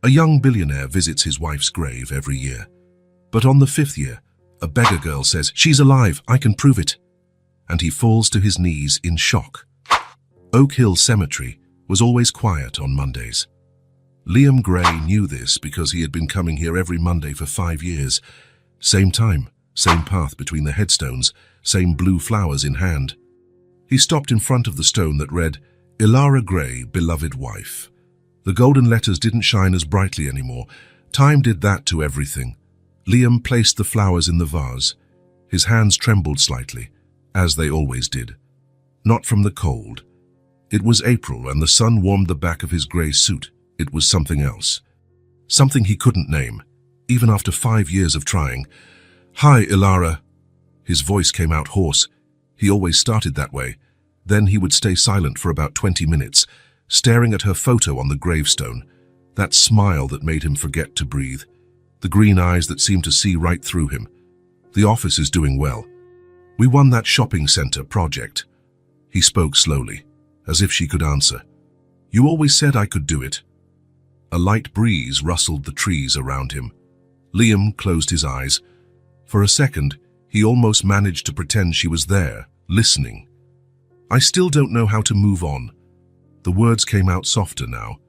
A young billionaire visits his wife's grave every year. But on the 5th year, a beggar girl says, "She's alive, I can prove it." And he falls to his knees in shock. Oak Hill Cemetery was always quiet on Mondays. Liam Gray knew this because he had been coming here every Monday for 5 years. Same time, same path between the headstones, same blue flowers in hand. He stopped in front of the stone that read, "Ilara Gray, beloved wife." The golden letters didn't shine as brightly anymore. Time did that to everything. Liam placed the flowers in the vase. His hands trembled slightly, as they always did. Not from the cold. It was April and the sun warmed the back of his grey suit. It was something else. Something he couldn't name, even after 5 years of trying. "Hi, Ilara." His voice came out hoarse. He always started that way. Then he would stay silent for about 20 minutes, staring at her photo on the gravestone. That smile that made him forget to breathe. The green eyes that seemed to see right through him. "The office is doing well. We won that shopping center project." He spoke slowly, as if she could answer. "You always said I could do it." A light breeze rustled the trees around him. Liam closed his eyes. For a second, he almost managed to pretend she was there, listening. "I still don't know how to move on." The words came out softer now.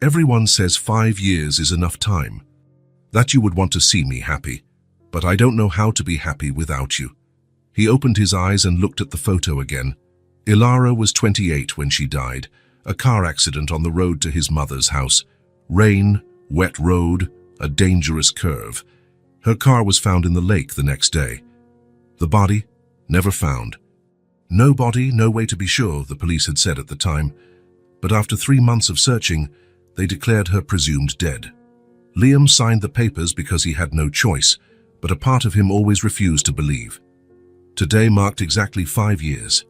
"Everyone says 5 years is enough time. That you would want to see me happy. But I don't know how to be happy without you." He opened his eyes and looked at the photo again. Ilara was 28 when she died. A car accident on the road to his mother's house. Rain, wet road, a dangerous curve. Her car was found in the lake the next day. The body? Never found. No body, no way to be sure, the police had said at the time. But after 3 months of searching, they declared her presumed dead. Liam signed the papers because he had no choice, but a part of him always refused to believe. Today marked exactly 5 years.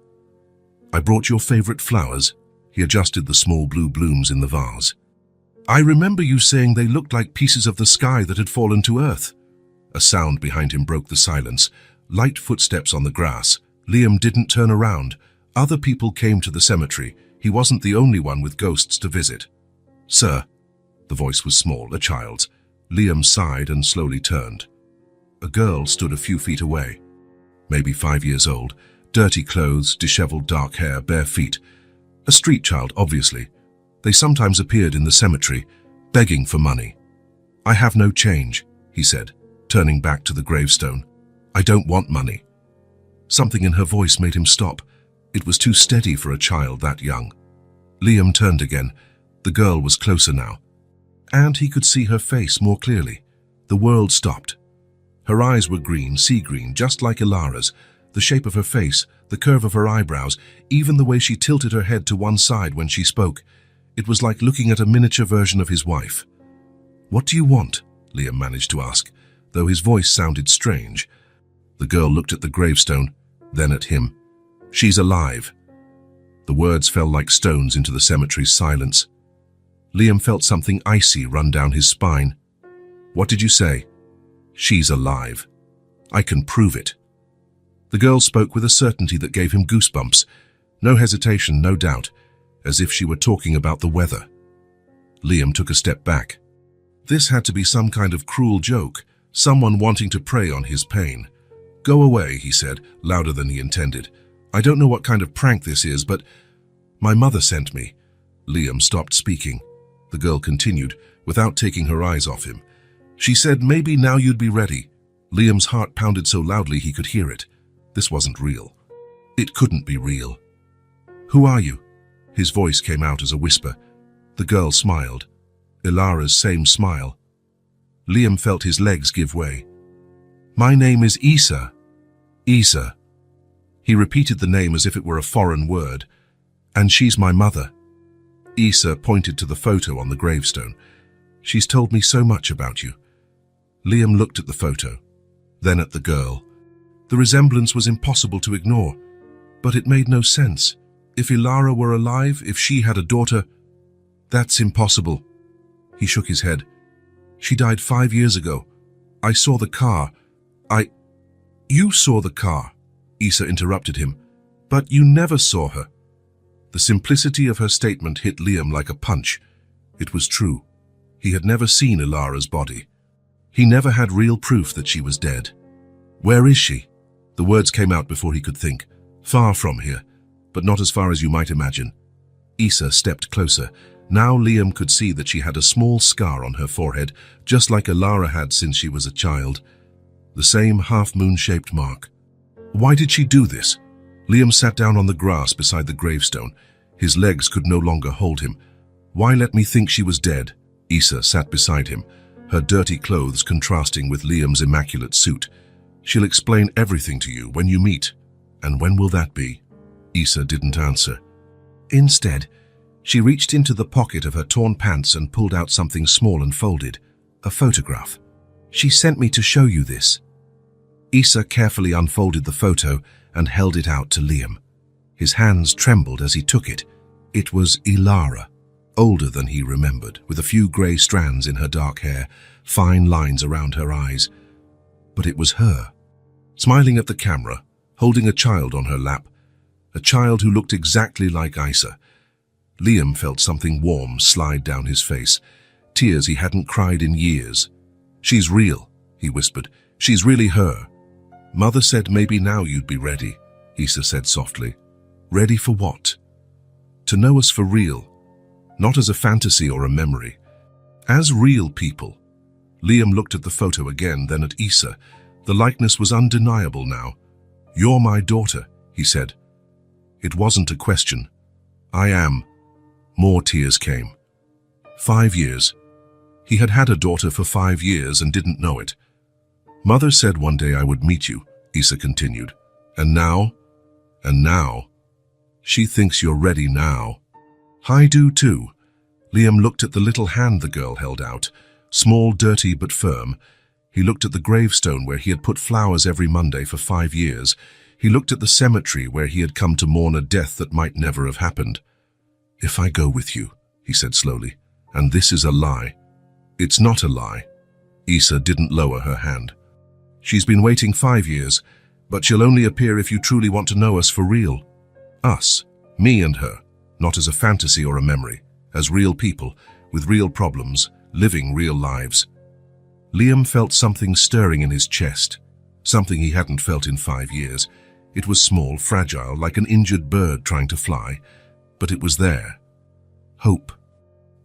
"I brought your favorite flowers." He adjusted the small blue blooms in the vase. "I remember you saying they looked like pieces of the sky that had fallen to earth." A sound behind him broke the silence. Light footsteps on the grass. Liam didn't turn around. Other people came to the cemetery. He wasn't the only one with ghosts to visit. "Sir." The voice was small, a child's. Liam sighed and slowly turned. A girl stood a few feet away. Maybe 5 years old. Dirty clothes, disheveled dark hair, bare feet. A street child, obviously. They sometimes appeared in the cemetery, begging for money. "I have no change," he said, turning back to the gravestone. "I don't want money." Something in her voice made him stop. It was too steady for a child that young. Liam turned again. The girl was closer now. And he could see her face more clearly. The world stopped. Her eyes were green, sea green, just like Ilara's. The shape of her face, the curve of her eyebrows, even the way she tilted her head to one side when she spoke. It was like looking at a miniature version of his wife. "What do you want?" Liam managed to ask, though his voice sounded strange. The girl looked at the gravestone, then at him. "She's alive." The words fell like stones into the cemetery's silence. Liam felt something icy run down his spine. "What did you say?" "She's alive. I can prove it." The girl spoke with a certainty that gave him goosebumps. No hesitation, no doubt, as if she were talking about the weather. Liam took a step back. This had to be some kind of cruel joke, someone wanting to prey on his pain. "Go away," he said, louder than he intended. "I don't know what kind of prank this is, but my mother sent me." Liam stopped speaking. The girl continued, without taking her eyes off him. "She said maybe now you'd be ready." Liam's heart pounded so loudly he could hear it. This wasn't real. It couldn't be real. "Who are you?" His voice came out as a whisper. The girl smiled. Ilara's same smile. Liam felt his legs give way. "My name is Isa." "Isa." He repeated the name as if it were a foreign word. "And she's my mother." Isa pointed to the photo on the gravestone. "She's told me so much about you." Liam looked at the photo, then at the girl. The resemblance was impossible to ignore, but it made no sense. If Ilara were alive, if she had a daughter, that's impossible. He shook his head. "She died 5 years ago. I saw the car. You saw the car," Isa interrupted him, "but you never saw her." The simplicity of her statement hit Liam like a punch. It was true. He had never seen Ilara's body. He never had real proof that she was dead. Where is she? The words came out before he could think. Far from here, but not as far as you might imagine. Issa stepped closer. Now Liam could see that she had a small scar on her forehead, just like Ilara had since she was a child. The same half-moon-shaped mark. Why did she do this? Liam sat down on the grass beside the gravestone. His legs could no longer hold him. Why let me think she was dead? Issa sat beside him, her dirty clothes contrasting with Liam's immaculate suit. She'll explain everything to you when you meet. And when will that be? Issa didn't answer. Instead, she reached into the pocket of her torn pants and pulled out something small and folded. A photograph. She sent me to show you this. Issa carefully unfolded the photo and held it out to Liam. His hands trembled as he took it. It was Ilara, older than he remembered, with a few grey strands in her dark hair, fine lines around her eyes. But it was her, smiling at the camera, holding a child on her lap, a child who looked exactly like Issa. Liam felt something warm slide down his face, tears he hadn't cried in years. She's real, he whispered. She's really her. Mother said maybe now you'd be ready, Issa said softly. Ready for what? To know us for real, not as a fantasy or a memory. As real people. Liam looked at the photo again, then at Issa. The likeness was undeniable now. You're my daughter, he said. It wasn't a question. I am. More tears came. 5 years. He had had a daughter for 5 years and didn't know it. Mother said one day I would meet you, Issa continued. And now? She thinks you're ready now. I do too. Liam looked at the little hand the girl held out, small, dirty but firm. He looked at the gravestone where he had put flowers every Monday for 5 years. He looked at the cemetery where he had come to mourn a death that might never have happened. If I go with you, he said slowly, and this is a lie. It's not a lie. Issa didn't lower her hand. She's been waiting 5 years, but she'll only appear if you truly want to know us for real. Us, me and her, not as a fantasy or a memory, as real people, with real problems, living real lives. Liam felt something stirring in his chest, something he hadn't felt in 5 years. It was small, fragile, like an injured bird trying to fly, but it was there. Hope.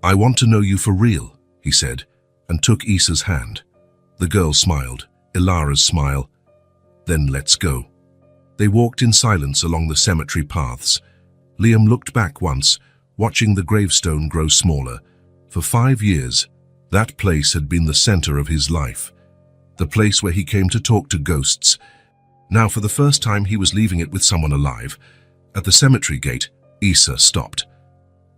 I want to know you for real, he said, and took Issa's hand. The girl smiled, Ilara's smile. Then let's go. They walked in silence along the cemetery paths. Liam looked back once, watching the gravestone grow smaller. For 5 years, that place had been the center of his life, the place where he came to talk to ghosts. Now, for the first time, he was leaving it with someone alive. At the cemetery gate, Issa stopped.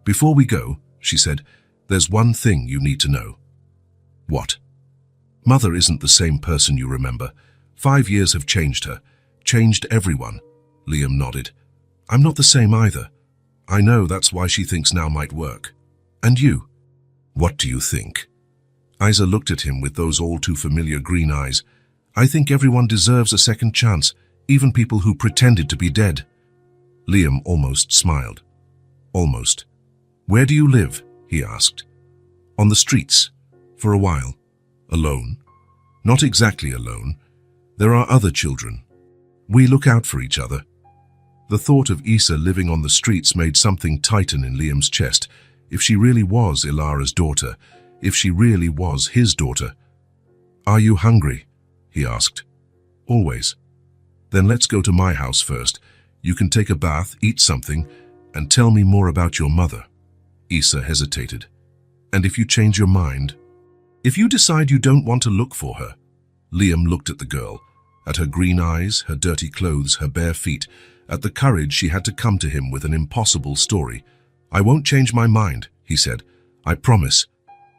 Before we go, she said, there's one thing you need to know. What? Mother isn't the same person you remember. 5 years have changed her, changed everyone. Liam nodded. I'm not the same either. I know that's why she thinks now might work. And you? What do you think? Issa looked at him with those all-too-familiar green eyes. I think everyone deserves a second chance, even people who pretended to be dead. Liam almost smiled. Almost. Where do you live? He asked. On the streets. For a while. Alone. Not exactly alone. There are other children. We look out for each other. The thought of Issa living on the streets made something tighten in Liam's chest. If she really was Ilara's daughter, if she really was his daughter. Are you hungry? He asked. Always. Then let's go to my house first. You can take a bath, eat something, and tell me more about your mother. Issa hesitated. And if you change your mind? If you decide you don't want to look for her? Liam looked at the girl, at her green eyes, her dirty clothes, her bare feet, at the courage she had to come to him with an impossible story. I won't change my mind, he said. I promise.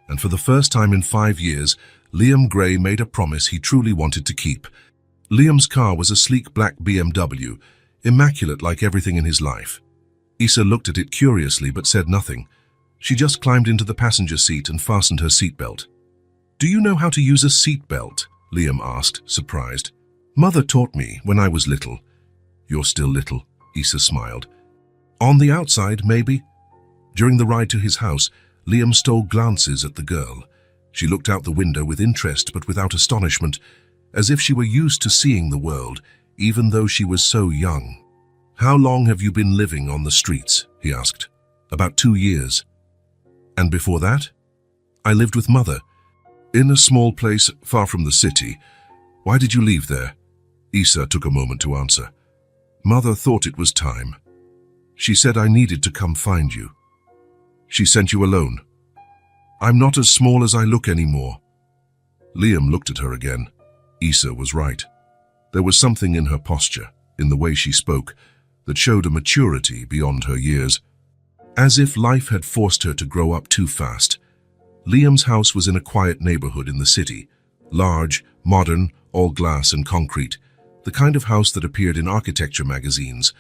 And for the first time in 5 years, Liam Gray made a promise he truly wanted to keep. Liam's car was a sleek black BMW, immaculate like everything in his life. Issa looked at it curiously but said nothing. She just climbed into the passenger seat and fastened her seatbelt. Do you know how to use a seatbelt? Liam asked, surprised. Mother taught me when I was little. You're still little, Issa smiled. On the outside, maybe. During the ride to his house, Liam stole glances at the girl. She looked out the window with interest but without astonishment, as if she were used to seeing the world, even though she was so young. "How long have you been living on the streets?" he asked. "About 2 years. "And before that?" "I lived with Mother, in a small place far from the city." "Why did you leave there?" Issa took a moment to answer. "Mother thought it was time. She said I needed to come find you." "She sent you alone?" "I'm not as small as I look anymore." Liam looked at her again. Issa was right. There was something in her posture, in the way she spoke, that showed a maturity beyond her years. As if life had forced her to grow up too fast. Liam's house was in a quiet neighborhood in the city. Large, modern, all glass and concrete. The kind of house that appeared in architecture magazines.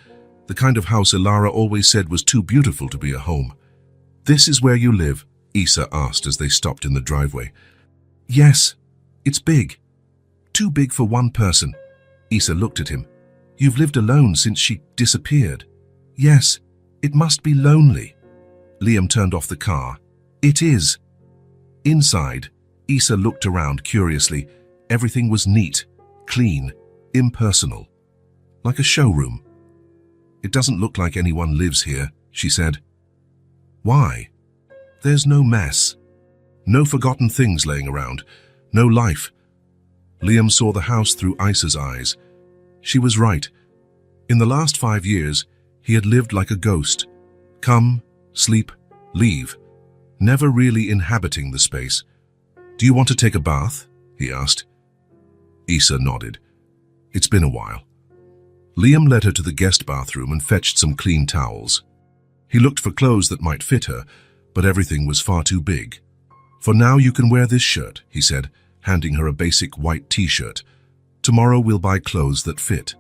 The kind of house Ilara always said was too beautiful to be a home. "This is where you live?" Issa asked as they stopped in the driveway. "Yes, it's big. Too big for one person." Issa looked at him. "You've lived alone since she disappeared." "Yes, it must be lonely." Liam turned off the car. "It is." Inside, Issa looked around curiously. Everything was neat, clean, impersonal. Like a showroom. "It doesn't look like anyone lives here," she said. "Why?" "There's no mess. No forgotten things laying around. No life." Liam saw the house through Issa's eyes. She was right. In the last 5 years, he had lived like a ghost. Come, sleep, leave. Never really inhabiting the space. "Do you want to take a bath?" he asked. Issa nodded. "It's been a while." Liam led her to the guest bathroom and fetched some clean towels. He looked for clothes that might fit her, but everything was far too big. "For now you can wear this shirt," he said, handing her a basic white t-shirt. "Tomorrow we'll buy clothes that fit."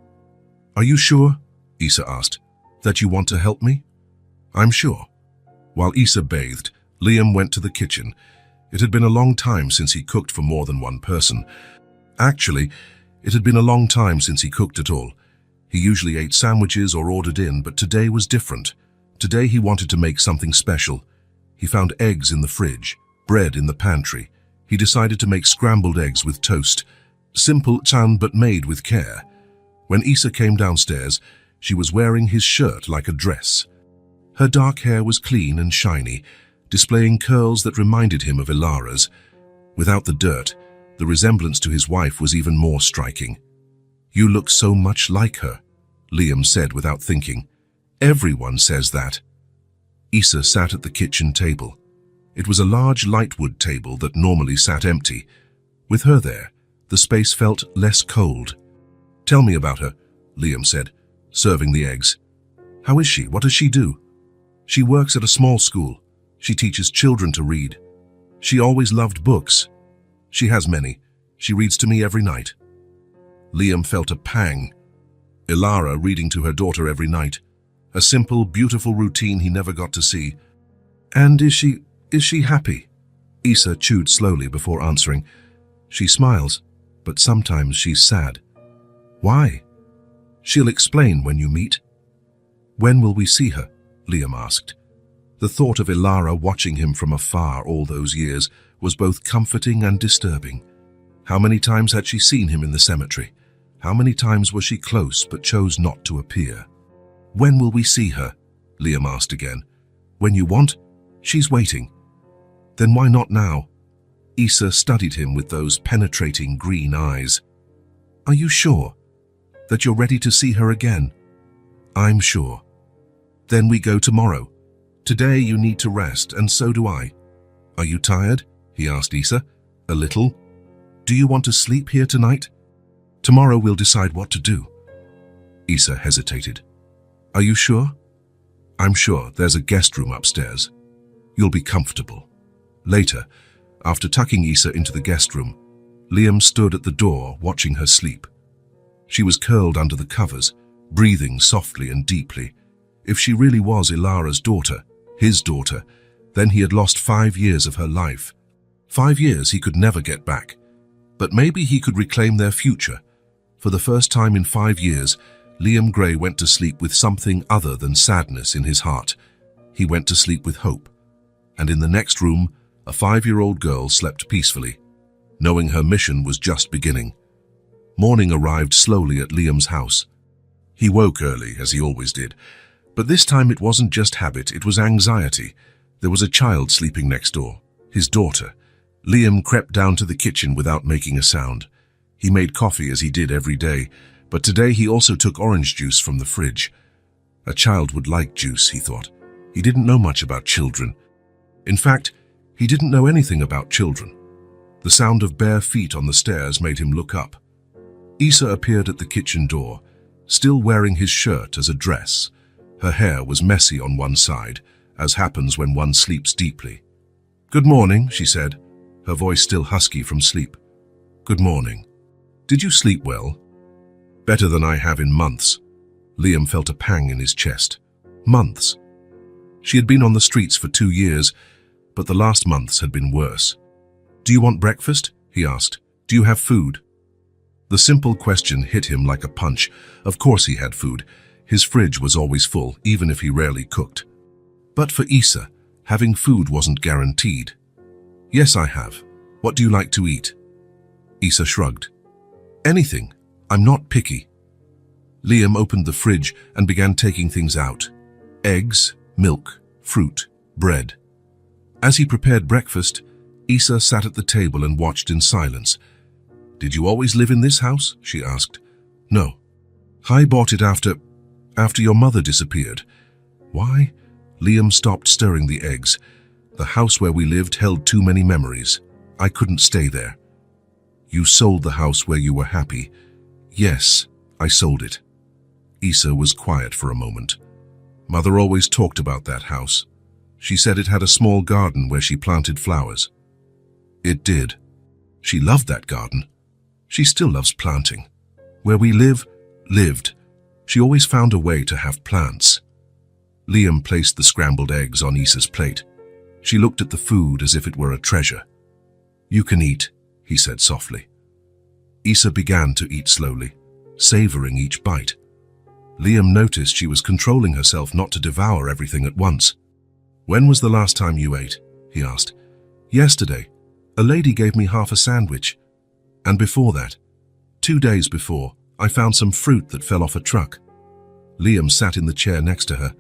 "Are you sure?" Issa asked. "That you want to help me?" "I'm sure." While Issa bathed, Liam went to the kitchen. It had been a long time since he cooked for more than one person. Actually, it had been a long time since he cooked at all. He usually ate sandwiches or ordered in, but today was different. Today he wanted to make something special. He found eggs in the fridge, bread in the pantry. He decided to make scrambled eggs with toast. Simple but made with care. When Issa came downstairs, she was wearing his shirt like a dress. Her dark hair was clean and shiny, displaying curls that reminded him of Ilara's. Without the dirt, the resemblance to his wife was even more striking. "You look so much like her," Liam said without thinking. "Everyone says that." Issa sat at the kitchen table. It was a large lightwood table that normally sat empty. With her there, the space felt less cold. "Tell me about her," Liam said, serving the eggs. "How is she? What does she do?" "She works at a small school. She teaches children to read. She always loved books. She has many. She reads to me every night." Liam felt a pang. Ilara reading to her daughter every night. A simple, beautiful routine he never got to see. "And is she happy?" Issa chewed slowly before answering. "She smiles, but sometimes she's sad." "Why?" "She'll explain when you meet." "When will we see her?" Liam asked. The thought of Ilara watching him from afar all those years was both comforting and disturbing. How many times had she seen him in the cemetery? How many times was she close but chose not to appear? "When will we see her?" Liam asked again. "When you want? She's waiting." "Then why not now?" Issa studied him with those penetrating green eyes. "Are you sure that you're ready to see her again?" "I'm sure." "Then we go tomorrow. Today you need to rest, and so do I." "Are you tired?" he asked Issa. "A little." "Do you want to sleep here tonight?" "Tomorrow we'll decide what to do." Issa hesitated. "Are you sure?" "I'm sure. There's a guest room upstairs. You'll be comfortable." Later, after tucking Issa into the guest room, Liam stood at the door watching her sleep. She was curled under the covers, breathing softly and deeply. If she really was Ilara's daughter, his daughter, then he had lost 5 years of her life. 5 years he could never get back. But maybe he could reclaim their future. For the first time in 5 years, Liam Gray went to sleep with something other than sadness in his heart. He went to sleep with hope. And in the next room, A 5-year-old girl slept peacefully, knowing her mission was just beginning. Morning arrived slowly at Liam's house. He woke early, as he always did, but this time it wasn't just habit, it was anxiety. There was a child sleeping next door, his daughter. Liam crept down to the kitchen without making a sound. He made coffee as he did every day, but today he also took orange juice from the fridge. A child would like juice, he thought. He didn't know much about children. In fact, he didn't know anything about children. The sound of bare feet on the stairs made him look up. Issa appeared at the kitchen door, still wearing his shirt as a dress. Her hair was messy on one side, as happens when one sleeps deeply. "Good morning," she said, her voice still husky from sleep. "Good morning. Did you sleep well?" "Better than I have in months." Liam felt a pang in his chest. Months. She had been on the streets for 2 years, but the last months had been worse. "Do you want breakfast?" he asked. "Do you have food?" The simple question hit him like a punch. Of course he had food. His fridge was always full, even if he rarely cooked. But for Issa, having food wasn't guaranteed. "Yes, I have. What do you like to eat?" Issa shrugged. "Anything. I'm not picky." Liam opened the fridge and began taking things out. Eggs, milk, fruit, bread. As he prepared breakfast, Issa sat at the table and watched in silence. "Did you always live in this house?" she asked. "No. I bought it after your mother disappeared." "Why?" Liam stopped stirring the eggs. "The house where we lived held too many memories. I couldn't stay there." "You sold the house where you were happy." "Yes, I sold it." Issa was quiet for a moment. Mother always talked about that house. She said it had a small garden where she planted flowers. It did. She loved that garden. She still loves planting. Where we lived, she always found a way to have plants. Liam placed the scrambled eggs on Issa's plate. She looked at the food as if it were a treasure. "You can eat," he said softly. Issa began to eat slowly, savoring each bite. Liam noticed she was controlling herself not to devour everything at once. "When was the last time you ate?" he asked. "Yesterday. A lady gave me half a sandwich. And before that, 2 days before, I found some fruit that fell off a truck." Liam sat in the chair next to her.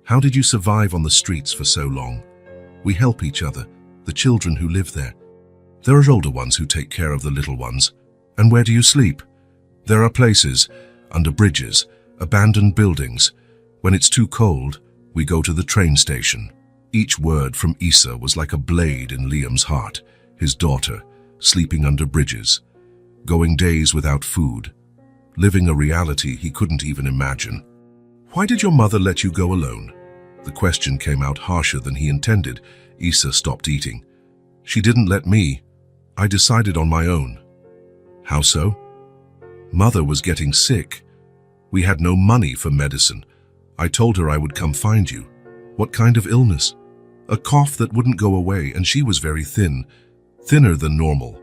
"How did you survive on the streets for so long?" "We help each other, the children who live there. There are older ones who take care of the little ones." "And where do you sleep?" "There are places, under bridges, abandoned buildings. When it's too cold, we go to the train station." Each word from Issa was like a blade in Liam's heart. His daughter, sleeping under bridges, going days without food, living a reality he couldn't even imagine. "Why did your mother let you go alone?" The question came out harsher than he intended. Issa stopped eating. "She didn't let me. I decided on my own." "How so?" "Mother was getting sick. We had no money for medicine. I told her I would come find you." "What kind of illness?" "A cough that wouldn't go away, and she was very thin. Thinner than normal."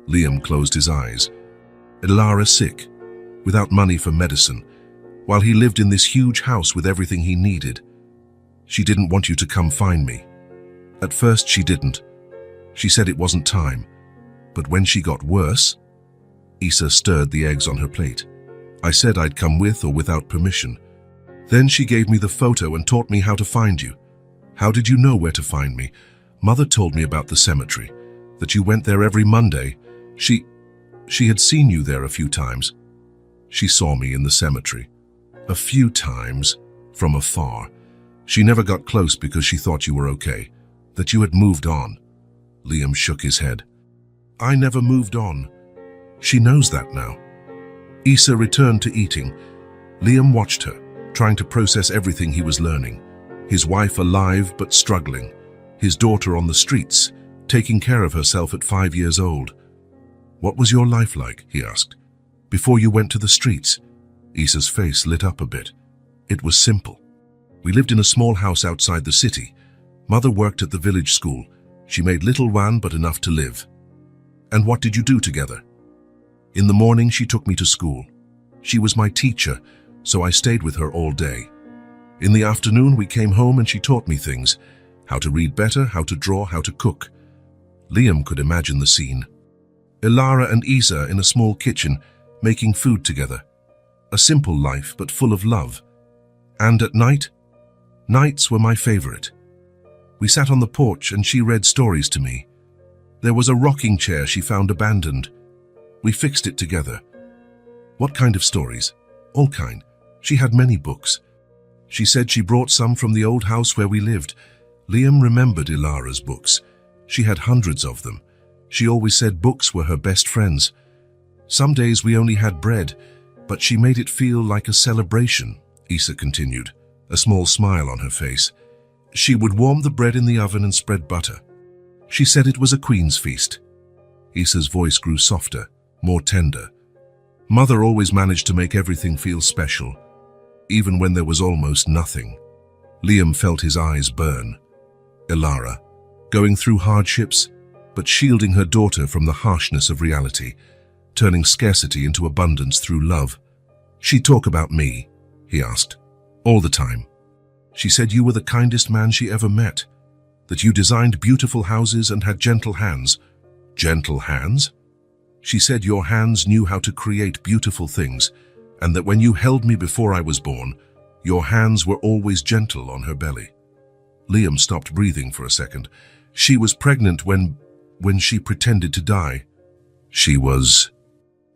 Liam closed his eyes. Elara sick, without money for medicine, while he lived in this huge house with everything he needed. "She didn't want you to come find me." "At first she didn't. She said it wasn't time. But when she got worse..." Issa stirred the eggs on her plate. "I said I'd come with or without permission. Then she gave me the photo and taught me how to find you." "How did you know where to find me?" "Mother told me about the cemetery, that you went there every Monday. She had seen you there a few times." "She saw me in the cemetery. A few times, from afar. She never got close because she thought you were okay, that you had moved on." Liam shook his head. "I never moved on. She knows that now." Issa returned to eating. Liam watched her, trying to process everything he was learning. His wife alive but struggling. His daughter on the streets, taking care of herself at 5 years old. "What was your life like?" he asked. "Before you went to the streets?" Issa's face lit up a bit. "It was simple. We lived in a small house outside the city. Mother worked at the village school. She made little wan but enough to live." "And what did you do together?" "In the morning she took me to school. She was my teacher, so I stayed with her all day. In the afternoon we came home and she taught me things, How to read better, how to draw, how to cook. Liam could imagine the scene. Ilara and Isa in a small kitchen, making food together. A simple life, but full of love. And at night? Nights were my favorite. We sat on the porch and she read stories to me. There was a rocking chair she found abandoned. We fixed it together. What kind of stories? All kind. She had many books. She said she brought some from the old house where we lived. Liam remembered Ilara's books. She had hundreds of them. She always said books were her best friends. Some days we only had bread, but she made it feel like a celebration, Isa continued, a small smile on her face. She would warm the bread in the oven and spread butter. She said it was a queen's feast. Isa's voice grew softer, more tender. Mother always managed to make everything feel special, even when there was almost nothing. Liam felt his eyes burn. Ilara, going through hardships, but shielding her daughter from the harshness of reality, turning scarcity into abundance through love. She talk about me, he asked, all the time. She said you were the kindest man she ever met, that you designed beautiful houses and had gentle hands. Gentle hands? She said your hands knew how to create beautiful things, and that when you held me before I was born, your hands were always gentle on her belly. Liam stopped breathing for a second. She was pregnant when she pretended to die. She was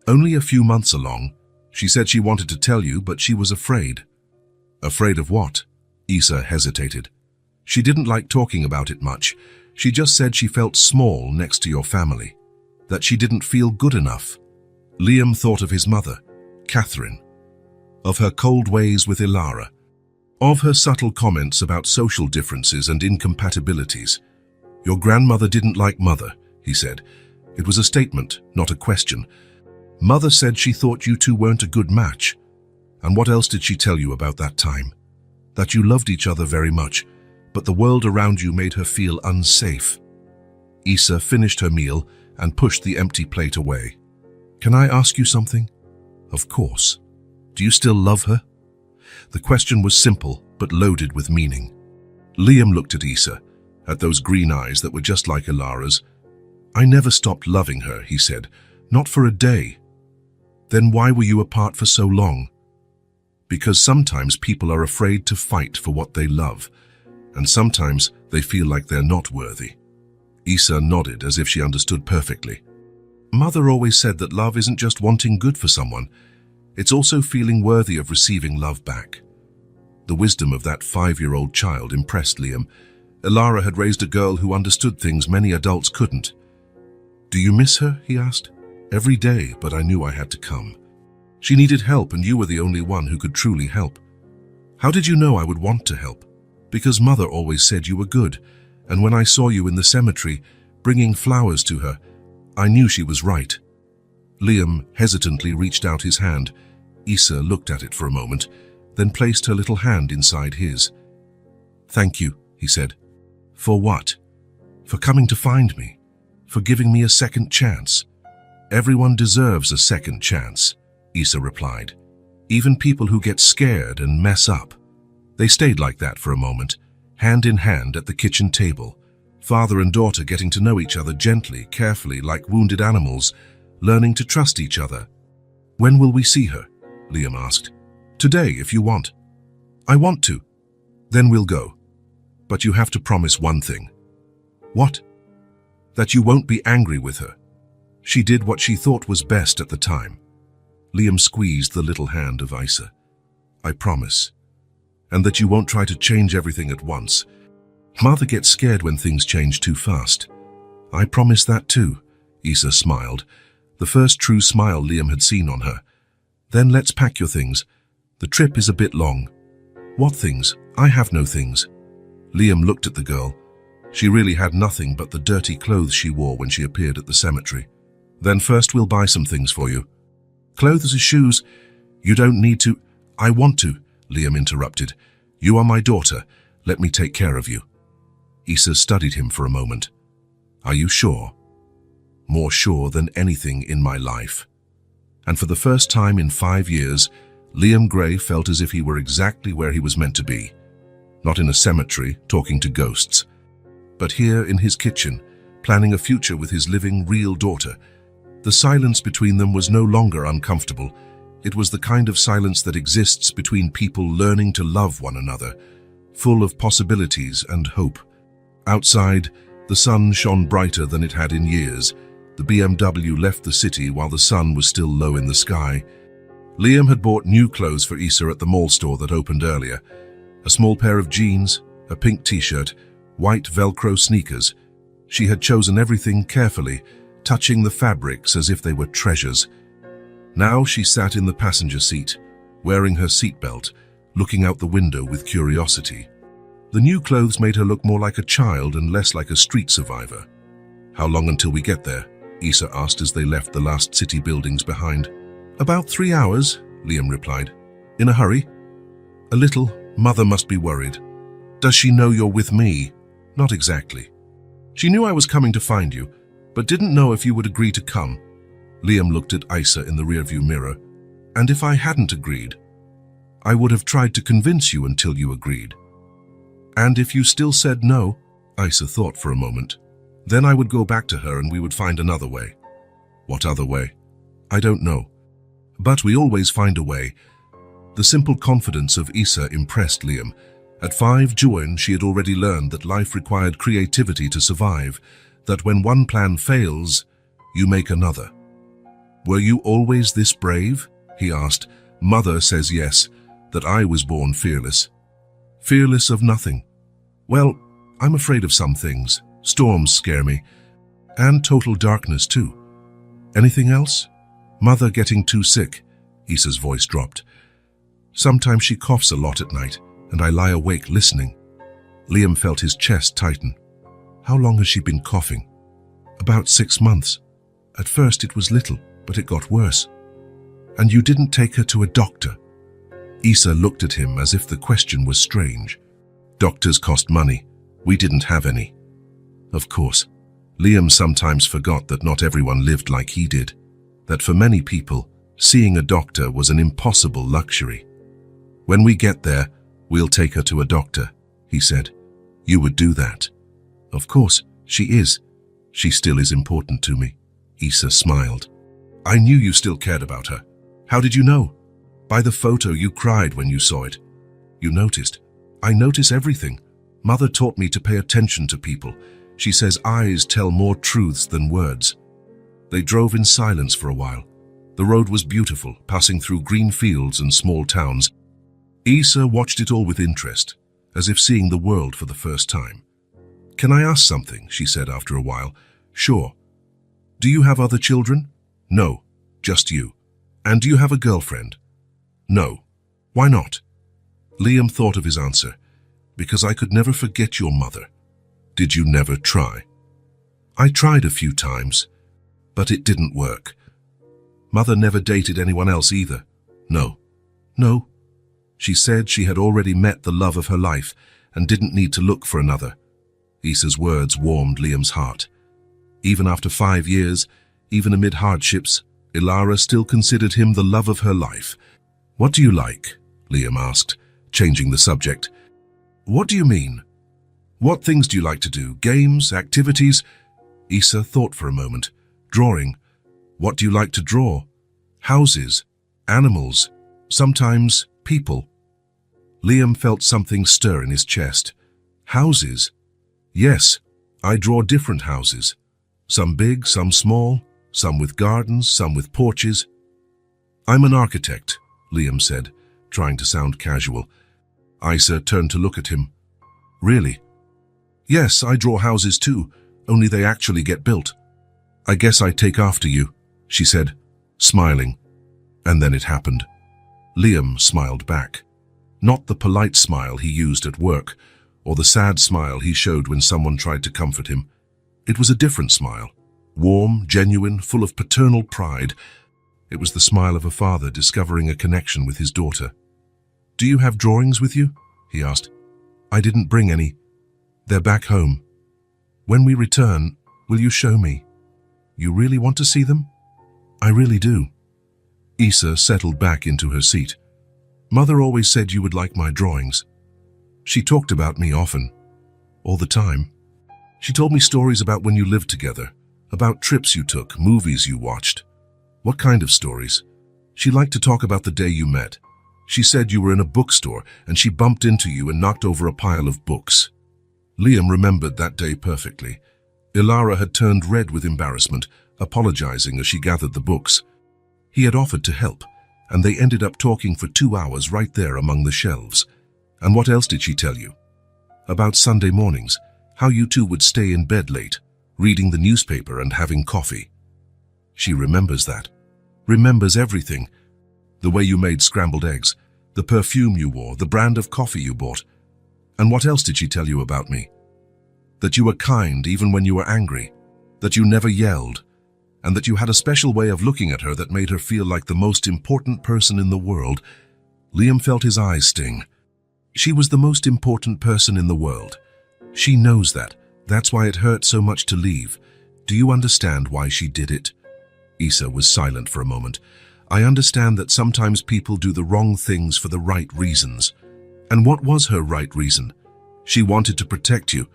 only a few months along. She said she wanted to tell you, but she was afraid. Afraid of what? Isa hesitated. She didn't like talking about it much. She just said she felt small next to your family, that she didn't feel good enough. Liam thought of his mother, Catherine, of her cold ways with Ilara, of her subtle comments about social differences and incompatibilities. Your grandmother didn't like Mother, he said. It was a statement, not a question. Mother said she thought you two weren't a good match. And what else did she tell you about that time? That you loved each other very much, but the world around you made her feel unsafe. Isa finished her meal and pushed the empty plate away. Can I ask you something? Of course. Do you still love her? The question was simple, but loaded with meaning. Liam looked at Isa, at those green eyes that were just like Ilara's. I never stopped loving her, he said. Not for a day. Then why were you apart for so long? Because sometimes people are afraid to fight for what they love, and sometimes they feel like they're not worthy. Isa nodded as if she understood perfectly. Mother always said that love isn't just wanting good for someone, it's also feeling worthy of receiving love back. The wisdom of that 5-year-old child impressed Liam. Ilara had raised a girl who understood things many adults couldn't. Do you miss her? He asked. Every day, but I knew I had to come. She needed help and you were the only one who could truly help. How did you know I would want to help? Because Mother always said you were good, and when I saw you in the cemetery, bringing flowers to her, I knew she was right. Liam hesitantly reached out his hand. Isa looked at it for a moment, then placed her little hand inside his. Thank you, he said. For what? For coming to find me. For giving me a second chance. Everyone deserves a second chance, Isa replied. Even people who get scared and mess up. They stayed like that for a moment, hand in hand at the kitchen table, father and daughter getting to know each other gently, carefully, like wounded animals, learning to trust each other. When will we see her? Liam asked. Today, if you want. I want to. Then we'll go. But you have to promise one thing. What? That you won't be angry with her. She did what she thought was best at the time. Liam squeezed the little hand of Isa. I promise. And that you won't try to change everything at once. Mother gets scared when things change too fast. I promise that too, Isa smiled, the first true smile Liam had seen on her. Then let's pack your things. The trip is a bit long. What things? I have no things. Liam looked at the girl. She really had nothing but the dirty clothes she wore when she appeared at the cemetery. Then first we'll buy some things for you. Clothes and shoes. You don't need to. I want to, Liam interrupted. You are my daughter. Let me take care of you. Isa studied him for a moment. Are you sure? More sure than anything in my life. And for the first time in 5 years, Liam Gray felt as if he were exactly where he was meant to be. Not in a cemetery, talking to ghosts, but here in his kitchen, planning a future with his living, real daughter. The silence between them was no longer uncomfortable. It was the kind of silence that exists between people learning to love one another, full of possibilities and hope. Outside, the sun shone brighter than it had in years. The BMW left the city while the sun was still low in the sky. Liam had bought new clothes for Issa at the mall store that opened earlier. A small pair of jeans, a pink t-shirt, white Velcro sneakers. She had chosen everything carefully, touching the fabrics as if they were treasures. Now she sat in the passenger seat, wearing her seatbelt, looking out the window with curiosity. The new clothes made her look more like a child and less like a street survivor. "How long until we get there?" Issa asked as they left the last city buildings behind. "About 3 hours," Liam replied. "In a hurry?" "A little. Mother must be worried." "Does she know you're with me?" "Not exactly. She knew I was coming to find you, but didn't know if you would agree to come." Liam looked at Issa in the rearview mirror. "And if I hadn't agreed? I would have tried to convince you until you agreed." "And if you still said no?" Issa thought for a moment. "Then I would go back to her and we would find another way." "What other way?" "I don't know. But we always find a way." The simple confidence of Issa impressed Liam. At 5 Juin, she had already learned that life required creativity to survive, that when one plan fails, you make another. "Were you always this brave?" he asked. "Mother says yes, that I was born fearless." "Fearless of nothing." "Well, I'm afraid of some things. Storms scare me. And total darkness too." "Anything else?" "Mother getting too sick." Issa's voice dropped. "Sometimes she coughs a lot at night, and I lie awake listening." Liam felt his chest tighten. "How long has she been coughing?" "About 6 months. At first it was little, but it got worse." "And you didn't take her to a doctor?" Issa looked at him as if the question was strange. "Doctors cost money. We didn't have any." Of course. Liam sometimes forgot that not everyone lived like he did, that for many people, seeing a doctor was an impossible luxury. "When we get there, we'll take her to a doctor," he said. "You would do that?" "Of course, she is. She still is important to me." Issa smiled. "I knew you still cared about her. How did you know?" "By the photo, you cried when you saw it." "You noticed?" "I notice everything. Mother taught me to pay attention to people. She says eyes tell more truths than words." They drove in silence for a while. The road was beautiful, passing through green fields and small towns. Issa watched it all with interest, as if seeing the world for the first time. "Can I ask something?" she said after a while. "Sure." "Do you have other children?" "No, just you." "And do you have a girlfriend?" "No." "Why not?" Liam thought of his answer. "Because I could never forget your mother." "Did you never try?" "I tried a few times, but it didn't work." "Mother never dated anyone else either?" "No." "No." She said she had already met the love of her life and didn't need to look for another. Issa's words warmed Liam's heart. Even after 5 years, even amid hardships, Ilara still considered him the love of her life. "What do you like?" Liam asked, changing the subject. "What do you mean? What things do you like to do? Games, activities?" Issa thought for a moment. "Drawing." "What do you like to draw?" "Houses, animals, sometimes people." Liam felt something stir in his chest. "Houses?" "Yes, I draw different houses. Some big, some small, some with gardens, some with porches." "I'm an architect," Liam said, trying to sound casual. Issa turned to look at him. "Really?" "Yes, I draw houses too, only they actually get built." "I guess I take after you," she said, smiling. And then it happened. Liam smiled back. Not the polite smile he used at work, or the sad smile he showed when someone tried to comfort him. It was a different smile, warm, genuine, full of paternal pride. It was the smile of a father discovering a connection with his daughter. "Do you have drawings with you?" he asked. "I didn't bring any. They're back home. When we return, will you show me? You really want to see them?" "I really do." Issa settled back into her seat. "Mother always said you would like my drawings. She talked about me often, all the time." She told me stories about when you lived together, about trips you took, movies you watched. What kind of stories? She liked to talk about the day you met. She said you were in a bookstore and she bumped into you and knocked over a pile of books. Liam remembered that day perfectly. Ilara had turned red with embarrassment, apologizing as she gathered the books. He had offered to help, and they ended up talking for 2 hours right there among the shelves. And what else did she tell you? About Sunday mornings, how you two would stay in bed late, reading the newspaper and having coffee. She remembers that. Remembers everything. The way you made scrambled eggs, the perfume you wore, the brand of coffee you bought. And what else did she tell you about me? That you were kind even when you were angry, that you never yelled, and that you had a special way of looking at her that made her feel like the most important person in the world. Liam felt his eyes sting. She was the most important person in the world. She knows that. That's why it hurt so much to leave. Do you understand why she did it? Isa was silent for a moment. I understand that sometimes people do the wrong things for the right reasons. And what was her right reason? She wanted to protect you.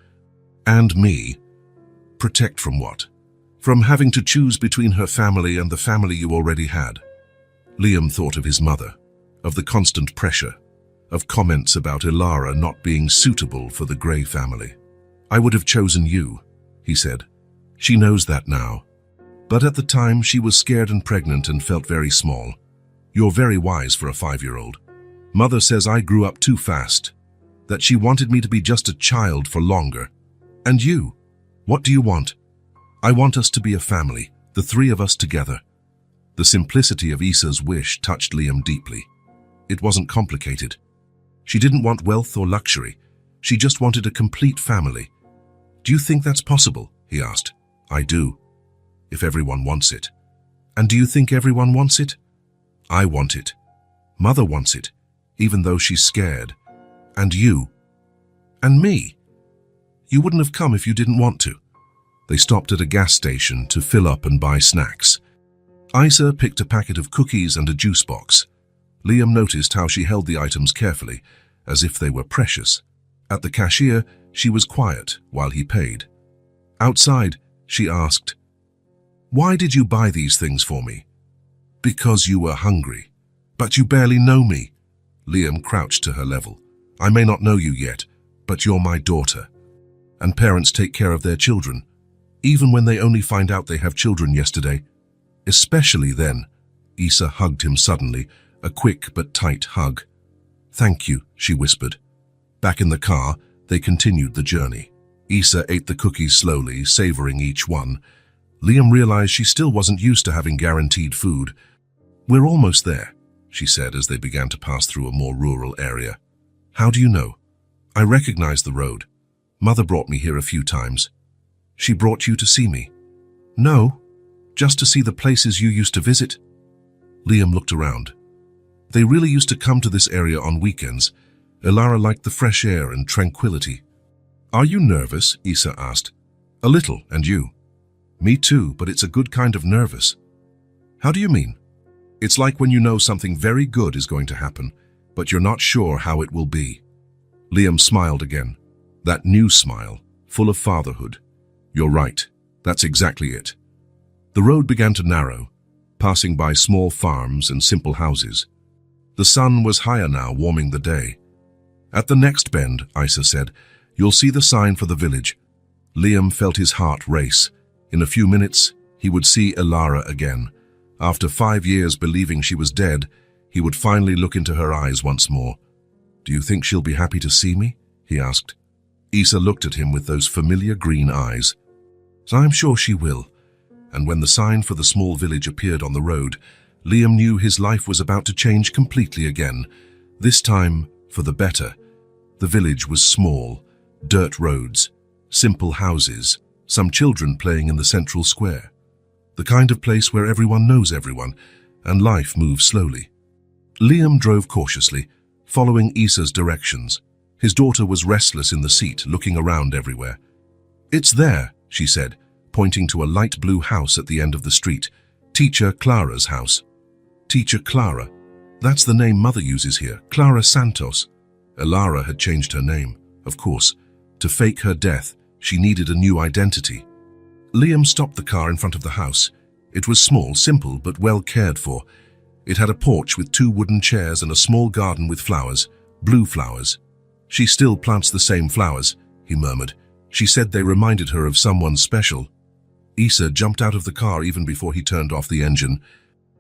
And me. Protect from what? From having to choose between her family and the family you already had. Liam thought of his mother, of the constant pressure, of comments about Ilara not being suitable for the Grey family. I would have chosen you, he said. She knows that now. But at the time, she was scared and pregnant and felt very small. You're very wise for a 5-year-old. Mother says I grew up too fast, that she wanted me to be just a child for longer. And you? What do you want? I want us to be a family, the 3 of us together. The simplicity of Isa's wish touched Liam deeply. It wasn't complicated. She didn't want wealth or luxury. She just wanted a complete family. Do you think that's possible? He asked. I do. If everyone wants it. And do you think everyone wants it? I want it. Mother wants it, even though she's scared. And you. And me. You wouldn't have come if you didn't want to. They stopped at a gas station to fill up and buy snacks. Isa picked a packet of cookies and a juice box. Liam noticed how she held the items carefully, as if they were precious. At the cashier, she was quiet while he paid. Outside, she asked, "Why did you buy these things for me?" "Because you were hungry. But you barely know me." Liam crouched to her level. "I may not know you yet, but you're my daughter. And parents take care of their children, even when they only find out they have children yesterday. Especially then." Isa hugged him suddenly, a quick but tight hug. "Thank you," she whispered. Back in the car, they continued the journey. Isa ate the cookies slowly, savoring each one. Liam realized she still wasn't used to having guaranteed food. "We're almost there," she said as they began to pass through a more rural area. "How do you know?" "I recognize the road. Mother brought me here a few times." "She brought you to see me?" "No, just to see the places you used to visit." Liam looked around. They really used to come to this area on weekends. Ilara liked the fresh air and tranquility. "Are you nervous?" Isa asked. "A little, and you?" "Me too, but it's a good kind of nervous." "How do you mean?" "It's like when you know something very good is going to happen, but you're not sure how it will be." Liam smiled again. That new smile, full of fatherhood. "You're right. That's exactly it." The road began to narrow, passing by small farms and simple houses. The sun was higher now, warming the day. "At the next bend," Isa said, "you'll see the sign for the village." Liam felt his heart race. In a few minutes, he would see Ilara again. After 5 years believing she was dead, he would finally look into her eyes once more. "Do you think she'll be happy to see me?" he asked. Isa looked at him with those familiar green eyes. "I'm sure she will." And when the sign for the small village appeared on the road, Liam knew his life was about to change completely again. This time, for the better. The village was small, dirt roads, simple houses, some children playing in the central square. The kind of place where everyone knows everyone, and life moves slowly. Liam drove cautiously, following Isa's directions. His daughter was restless in the seat, looking around everywhere. "It's there," she said, pointing to a light blue house at the end of the street. "Teacher Clara's house." "Teacher Clara? That's the name Mother uses here, Clara Santos." Ilara had changed her name, of course, to fake her death She needed a new identity. Liam stopped the car in front of the house. It was small, simple, but well cared for. It had a porch with 2 wooden chairs and a small garden with flowers, blue flowers. "She still plants the same flowers," he murmured. "She said they reminded her of someone special." Isa jumped out of the car even before he turned off the engine.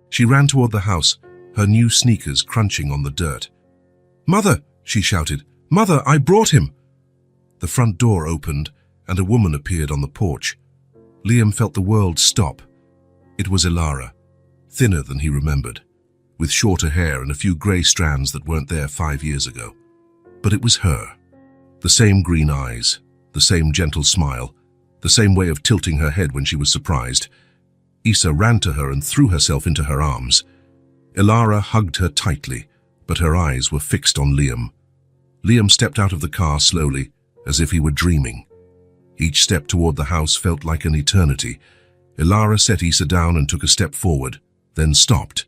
She ran toward the house, her new sneakers crunching on the dirt. "Mother!" she shouted. "Mother, I brought him!" The front door opened, and a woman appeared on the porch. Liam felt the world stop. It was Ilara, thinner than he remembered, with shorter hair and a few grey strands that weren't there 5 years ago. But it was her. The same green eyes, the same gentle smile, the same way of tilting her head when she was surprised. Isa ran to her and threw herself into her arms. Ilara hugged her tightly, but her eyes were fixed on Liam. Liam stepped out of the car slowly, as if he were dreaming. Each step toward the house felt like an eternity. Ilara set Isa down and took a step forward, then stopped.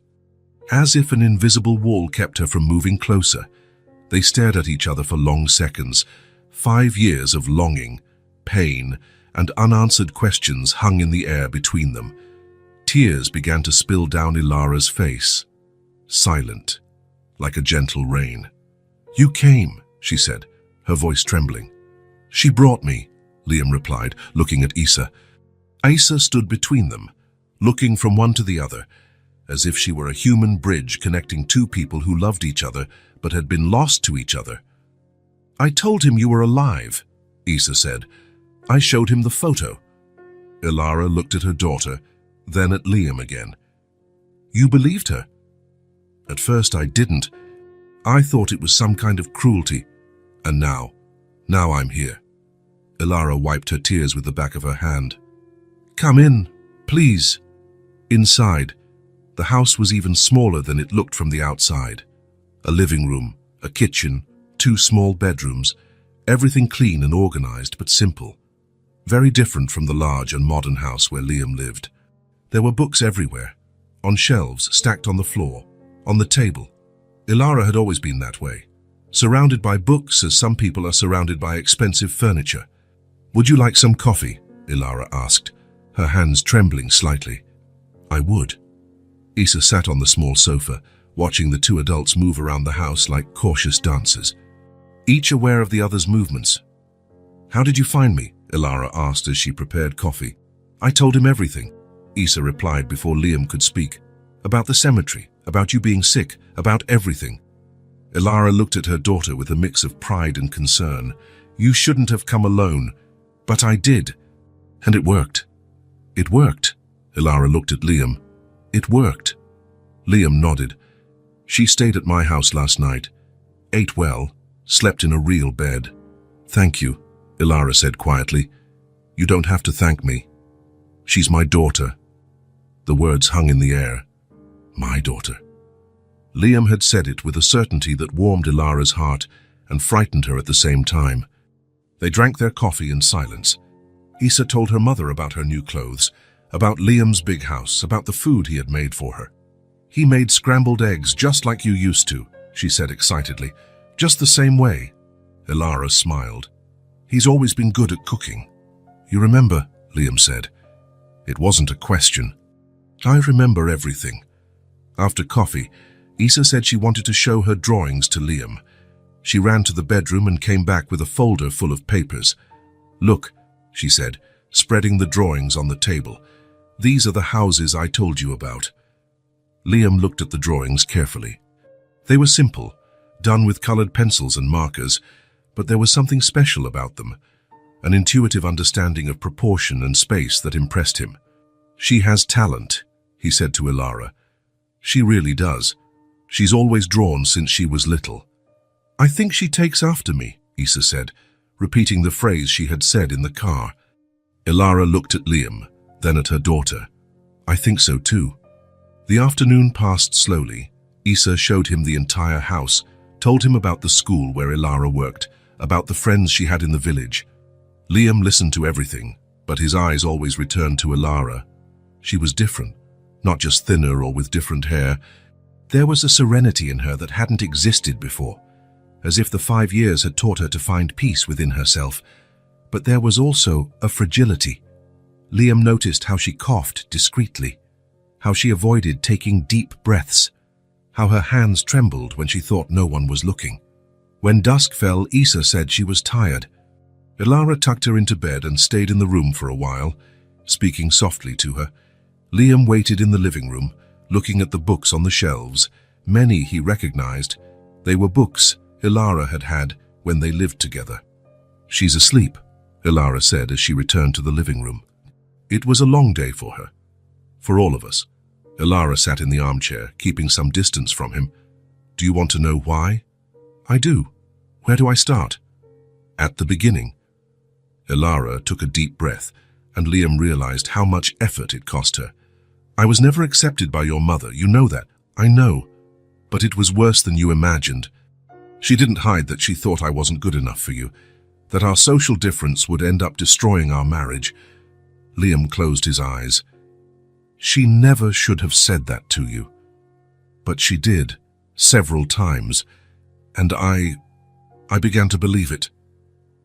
As if an invisible wall kept her from moving closer, they stared at each other for long seconds. 5 years of longing, pain, and unanswered questions hung in the air between them. Tears began to spill down Ilara's face, silent, like a gentle rain. "You came," she said, her voice trembling. "She brought me," Liam replied, looking at Isa. Isa stood between them, looking from one to the other, as if she were a human bridge connecting 2 people who loved each other but had been lost to each other. "I told him you were alive," Isa said. "I showed him the photo." Ilara looked at her daughter, then at Liam again. "You believed her?" "At first I didn't. I thought it was some kind of cruelty. And now I'm here." Ilara wiped her tears with the back of her hand. "Come in, please." Inside, the house was even smaller than it looked from the outside. A living room, a kitchen, 2 small bedrooms, everything clean and organized but simple. Very different from the large and modern house where Liam lived. There were books everywhere, on shelves stacked on the floor, on the table. Ilara had always been that way, surrounded by books as some people are surrounded by expensive furniture. "Would you like some coffee?" Ilara asked, her hands trembling slightly. "I would." Isa sat on the small sofa, watching the 2 adults move around the house like cautious dancers, each aware of the other's movements. "How did you find me?" Ilara asked as she prepared coffee. "I told him everything," Isa replied before Liam could speak. "About the cemetery, about you being sick, about everything." Ilara looked at her daughter with a mix of pride and concern. "You shouldn't have come alone, but I did. And it worked." "It worked?" Ilara looked at Liam. "It worked." Liam nodded. "She stayed at my house last night, ate well, slept in a real bed." "Thank you," Ilara said quietly. "You don't have to thank me. She's my daughter." The words hung in the air. My daughter. Liam had said it with a certainty that warmed Ilara's heart and frightened her at the same time. They drank their coffee in silence. Isa told her mother about her new clothes, about Liam's big house, about the food he had made for her. "He made scrambled eggs just like you used to," she said excitedly. "Just the same way." Ilara smiled. "He's always been good at cooking." "You remember?" Liam said. It wasn't a question. "I remember everything." After coffee, Isa said she wanted to show her drawings to Liam. She ran to the bedroom and came back with a folder full of papers. "Look," she said, spreading the drawings on the table. "These are the houses I told you about." Liam looked at the drawings carefully. They were simple, done with colored pencils and markers, but there was something special about them, an intuitive understanding of proportion and space that impressed him. "She has talent," he said to Ilara. "She really does. She's always drawn since she was little." "I think she takes after me," Isa said, repeating the phrase she had said in the car. Ilara looked at Liam, then at her daughter. "I think so too." The afternoon passed slowly. Isa showed him the entire house, told him about the school where Ilara worked, about the friends she had in the village. Liam listened to everything, but his eyes always returned to Ilara. She was different, not just thinner or with different hair. There was a serenity in her that hadn't existed before, as if the 5 years had taught her to find peace within herself. But there was also a fragility. Liam noticed how she coughed discreetly, how she avoided taking deep breaths, how her hands trembled when she thought no one was looking. When dusk fell, Issa said she was tired. Ilara tucked her into bed and stayed in the room for a while, speaking softly to her. Liam waited in the living room, looking at the books on the shelves. Many he recognized. They were books Ilara had had when they lived together. "She's asleep," Ilara said as she returned to the living room. It was a long day for her. For all of us. Ilara sat in the armchair, keeping some distance from him. "Do you want to know why?" "I do. Where do I start?" "At the beginning." Ilara took a deep breath, and Liam realized how much effort it cost her. "I was never accepted by your mother, you know that." "I know. But it was worse than you imagined. She didn't hide that she thought I wasn't good enough for you, that our social difference would end up destroying our marriage." Liam closed his eyes. "She never should have said that to you. But she did, several times, and I began to believe it."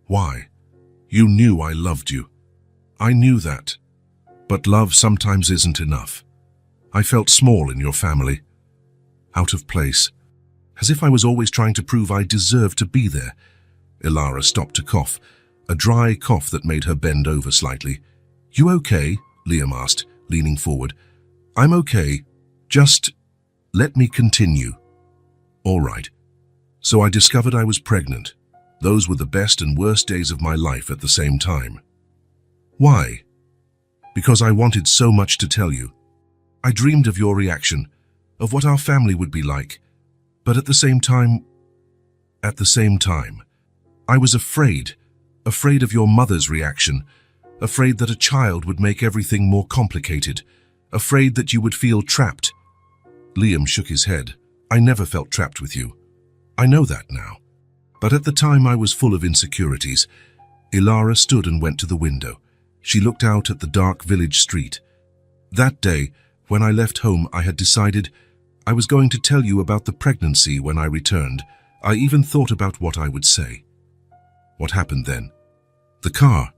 "Why?" "You knew I loved you." "I knew that. But love sometimes isn't enough. I felt small in your family, out of place, as if I was always trying to prove I deserved to be there." Ilara stopped to cough, a dry cough that made her bend over slightly. "You okay?" Liam asked, leaning forward. "I'm okay. Just let me continue." "All right. So I discovered I was pregnant. Those were the best and worst days of my life at the same time." "Why?" "Because I wanted so much to tell you. I dreamed of your reaction, of what our family would be like. But at the same time, I was afraid of your mother's reaction, afraid that a child would make everything more complicated, afraid that you would feel trapped." Liam shook his head. "I never felt trapped with you. I know that now. But at the time I was full of insecurities." Ilara stood and went to the window. She looked out at the dark village street. "That day, when I left home, I had decided I was going to tell you about the pregnancy when I returned. I even thought about what I would say." "What happened then?" "The car.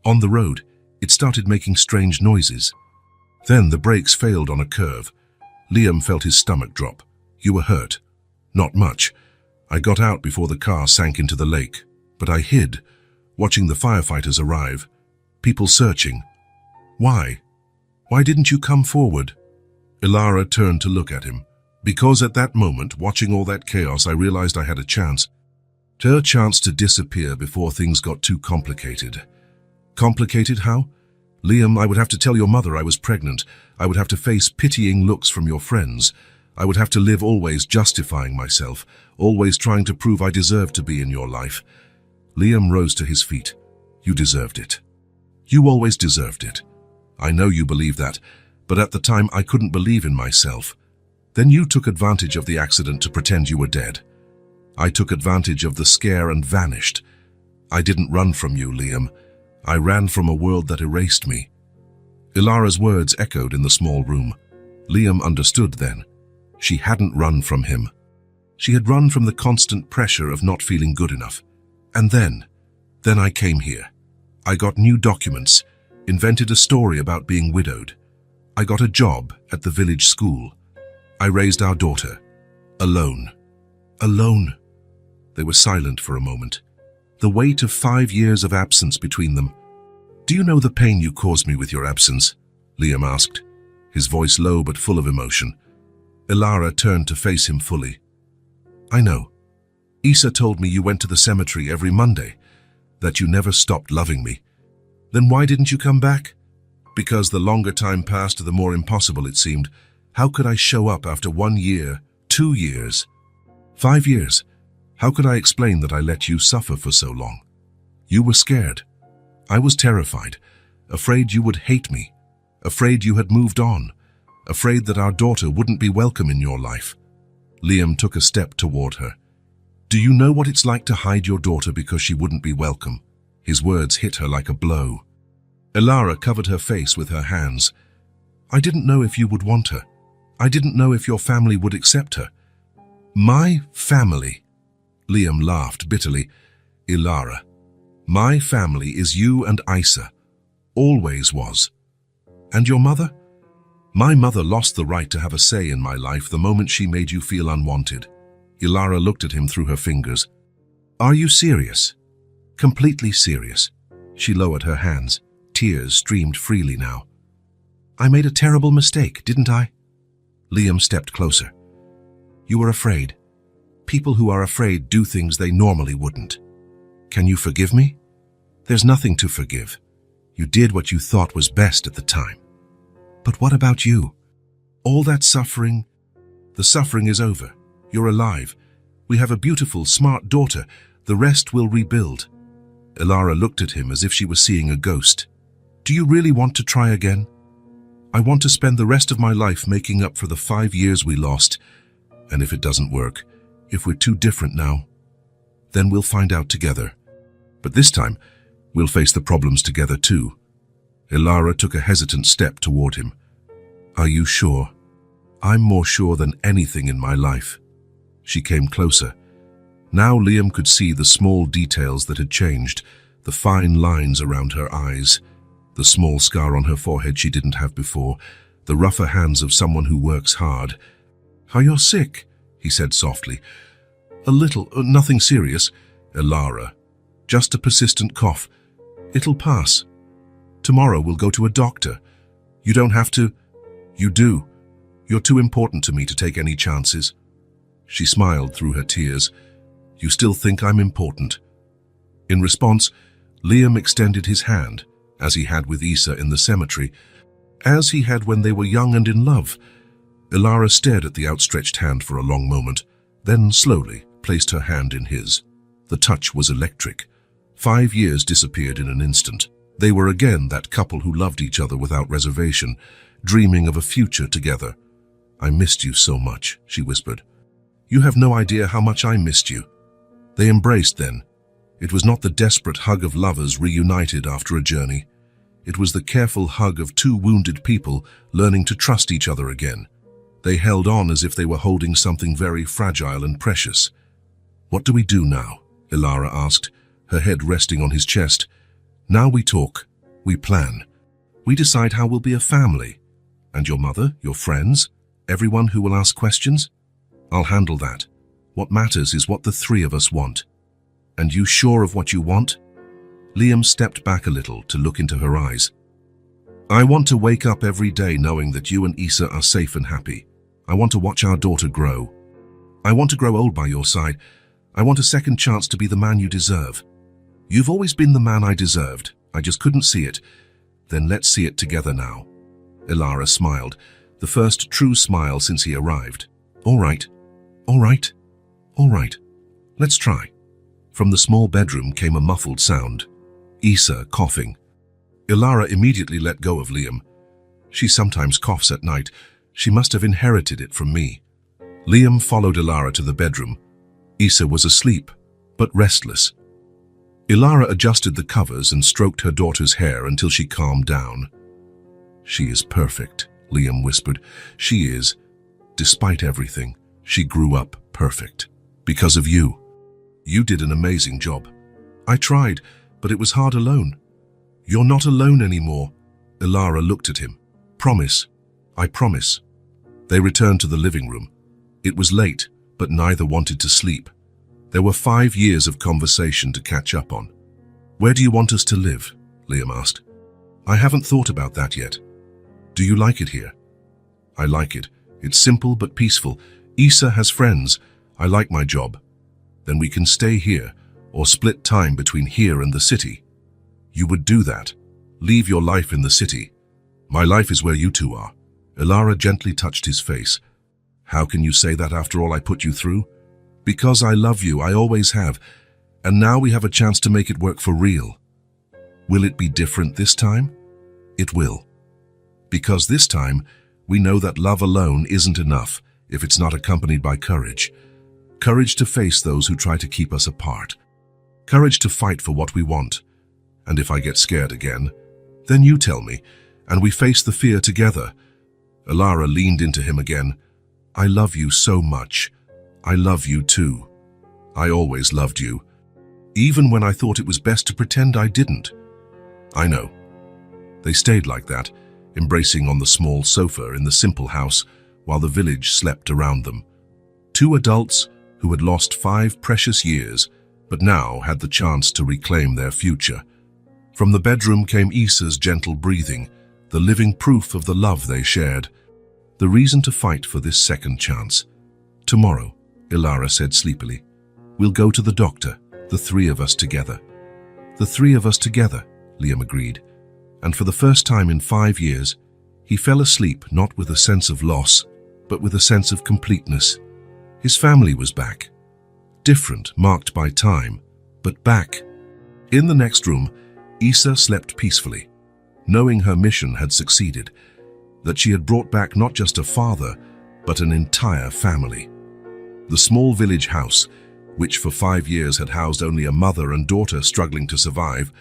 On the road, it started making strange noises. Then the brakes failed on a curve." Liam felt his stomach drop. "You were hurt?" "Not much. I got out before the car sank into the lake, but I hid, watching the firefighters arrive. People searching." "Why? Why didn't you come forward?" Ilara turned to look at him. "Because at that moment, watching all that chaos, I realized I had a chance. A chance to disappear before things got too complicated." "Complicated how?" "Liam, I would have to tell your mother I was pregnant. I would have to face pitying looks from your friends. I would have to live always justifying myself, always trying to prove I deserved to be in your life." Liam rose to his feet. "You deserved it. You always deserved it. I know you believe that, but at the time I couldn't believe in myself. Then you took advantage of the accident to pretend you were dead. I took advantage of the scare and vanished. I didn't run from you, Liam. I ran from a world that erased me." Ilara's words echoed in the small room. Liam understood then. She hadn't run from him. She had run from the constant pressure of not feeling good enough. "And then I came here. I got new documents, invented a story about being widowed. I got a job at the village school. I raised our daughter. Alone." "Alone?" They were silent for a moment. The weight of 5 years of absence between them. "Do you know the pain you caused me with your absence?" Liam asked, his voice low but full of emotion. Ilara turned to face him fully. "I know. Issa told me you went to the cemetery every Monday, that you never stopped loving me. Then why didn't you come back?" "Because the longer time passed, the more impossible it seemed. How could I show up after 1 year, 2 years, 5 years? How could I explain that I let you suffer for so long? You were scared. I was terrified, afraid you would hate me, afraid you had moved on, afraid that our daughter wouldn't be welcome in your life." Liam took a step toward her. "Do you know what it's like to hide your daughter because she wouldn't be welcome?" His words hit her like a blow. Ilara covered her face with her hands. "I didn't know if you would want her. I didn't know if your family would accept her." "My family?" Liam laughed bitterly. "Ilara, My family is you and Isa. Always was. And your mother? My mother lost the right to have a say in my life the moment she made you feel unwanted. Ilara looked at him through her fingers. Are you serious? Completely serious. She lowered her hands. Tears streamed freely now. I made a terrible mistake, didn't I? Liam stepped closer. You were afraid. People who are afraid do things they normally wouldn't. Can you forgive me? There's nothing to forgive. You did what you thought was best at the time. But what about you? All that suffering? The suffering is over. You're alive. We have a beautiful, smart daughter. The rest will rebuild. Ilara looked at him as if she was seeing a ghost. Do you really want to try again? I want to spend the rest of my life making up for the 5 years we lost. And if it doesn't work, if we're too different now, then we'll find out together. But this time, we'll face the problems together too. Ilara took a hesitant step toward him. Are you sure? I'm more sure than anything in my life. She came closer. Now Liam could see the small details that had changed, the fine lines around her eyes, the small scar on her forehead she didn't have before, the rougher hands of someone who works hard. Are you sick? He said softly. A little, nothing serious. Ilara, just a persistent cough. It'll pass. Tomorrow we'll go to a doctor. You don't have to. You do. You're too important to me to take any chances. She smiled through her tears. You still think I'm important? In response, Liam extended his hand, as he had with Isa in the cemetery, as he had when they were young and in love. Ilara stared at the outstretched hand for a long moment, then slowly placed her hand in his. The touch was electric. 5 years disappeared in an instant. They were again that couple who loved each other without reservation, dreaming of a future together. I missed you so much, she whispered. You have no idea how much I missed you. They embraced then. It was not the desperate hug of lovers reunited after a journey. It was the careful hug of two wounded people learning to trust each other again. They held on as if they were holding something very fragile and precious. What do we do now? Ilara asked, her head resting on his chest. Now we talk. We plan. We decide how we'll be a family. And your mother, your friends, everyone who will ask questions? I'll handle that. What matters is what the three of us want. And you sure of what you want? Liam stepped back a little to look into her eyes. I want to wake up every day knowing that you and Isa are safe and happy. I want to watch our daughter grow. I want to grow old by your side. I want a second chance to be the man you deserve. You've always been the man I deserved. I just couldn't see it. Then let's see it together now. Ilara smiled, the first true smile since he arrived. All right. All right. All right. Let's try. From the small bedroom came a muffled sound. Isa coughing. Ilara immediately let go of Liam. She sometimes coughs at night. She must have inherited it from me. Liam followed Ilara to the bedroom. Isa was asleep, but restless. Ilara adjusted the covers and stroked her daughter's hair until she calmed down. She is perfect, Liam whispered. She is. Despite everything, she grew up perfect. Because of you. You did an amazing job. I tried, but it was hard alone. You're not alone anymore. Ilara looked at him. Promise. I promise. They returned to the living room. It was late, but neither wanted to sleep. There were 5 years of conversation to catch up on. Where do you want us to live? Liam asked. I haven't thought about that yet. Do you like it here? I like it. It's simple but peaceful. Isa has friends. I like my job. Then we can stay here, or split time between here and the city. You would do that. Leave your life in the city. My life is where you two are. Ilara gently touched his face. How can you say that after all I put you through? Because I love you, I always have. And now we have a chance to make it work for real. Will it be different this time? It will. Because this time, we know that love alone isn't enough if it's not accompanied by courage. Courage to face those who try to keep us apart. Courage to fight for what we want. And if I get scared again, then you tell me, and we face the fear together. Ilara leaned into him again. I love you so much. I love you too. I always loved you. even when I thought it was best to pretend I didn't. I know. They stayed like that, embracing on the small sofa in the simple house while the village slept around them. Two adults who had lost 5 precious years, but now had the chance to reclaim their future. From the bedroom came Issa's gentle breathing, the living proof of the love they shared. The reason to fight for this second chance. Tomorrow, Ilara said sleepily. We'll go to the doctor, the 3 of us together. The 3 of us together, Liam agreed. And for the first time in 5 years, he fell asleep not with a sense of loss, but with a sense of completeness. His family was back. Different, marked by time, but back. In the next room, Issa slept peacefully, knowing her mission had succeeded, that she had brought back not just a father, but an entire family. The small village house, which for 5 years had housed only a mother and daughter struggling to survive,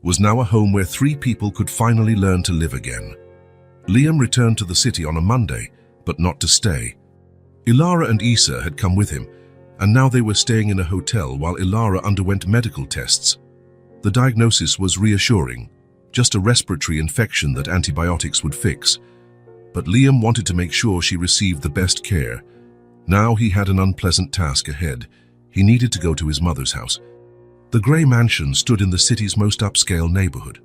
was now a home where 3 people could finally learn to live again. Liam returned to the city on a Monday, but not to stay. Ilara and Issa had come with him, and now they were staying in a hotel while Ilara underwent medical tests. The diagnosis was reassuring, just a respiratory infection that antibiotics would fix. But Liam wanted to make sure she received the best care. Now he had an unpleasant task ahead. He needed to go to his mother's house. The grey mansion stood in the city's most upscale neighborhood.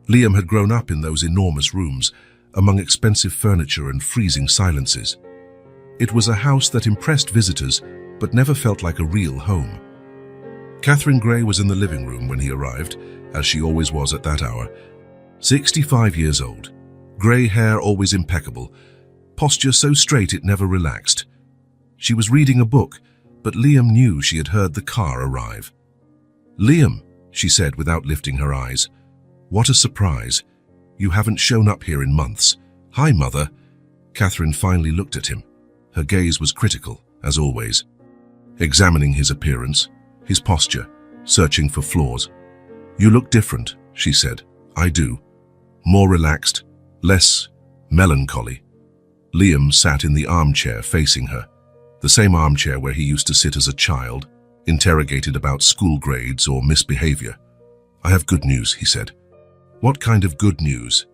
Liam had grown up in those enormous rooms, among expensive furniture and freezing silences. It was a house that impressed visitors, but never felt like a real home. Catherine Gray was in the living room when he arrived, as she always was at that hour. 65 years old, grey hair always impeccable, posture so straight it never relaxed. She was reading a book, but Liam knew she had heard the car arrive. "Liam," she said without lifting her eyes. "What a surprise. You haven't shown up here in months." "Hi, Mother." Catherine finally looked at him. Her gaze was critical, as always, examining his appearance, his posture, searching for flaws. "You look different," she said. "I do. More relaxed, less melancholy." Liam sat in the armchair facing her, the same armchair where he used to sit as a child, interrogated about school grades or misbehavior. "I have good news," he said. "What kind of good news?"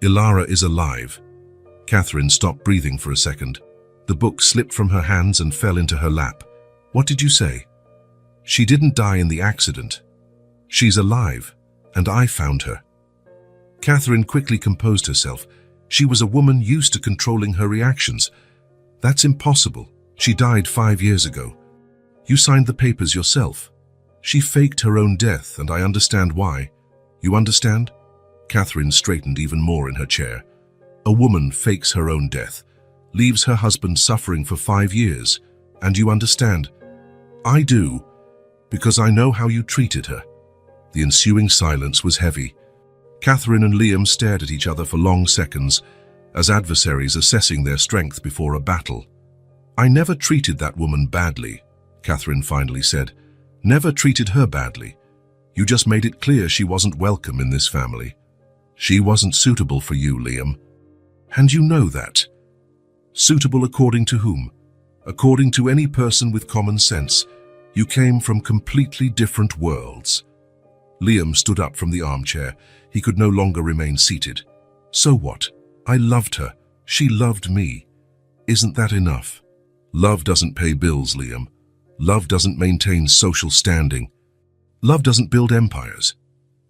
"Ilara is alive." Catherine stopped breathing for a second. The book slipped from her hands and fell into her lap. "What did you say?" "She didn't die in the accident. She's alive, and I found her." Catherine quickly composed herself. She was a woman used to controlling her reactions. "That's impossible. She died 5 years ago. You signed the papers yourself. She faked her own death, and I understand why. You understand?" Catherine straightened even more in her chair. "A woman fakes her own death, leaves her husband suffering for 5 years, and you understand?" "I do, because I know how you treated her." The ensuing silence was heavy. Catherine and Liam stared at each other for long seconds, as adversaries assessing their strength before a battle. "I never treated that woman badly," Catherine finally said. "Never treated her badly. You just made it clear she wasn't welcome in this family. She wasn't suitable for you, Liam. And you know that." "Suitable according to whom?" "According to any person with common sense. You came from completely different worlds." Liam stood up from the armchair. He could no longer remain seated. "So what? I loved her. She loved me. Isn't that enough?" "Love doesn't pay bills, Liam. Love doesn't maintain social standing. Love doesn't build empires."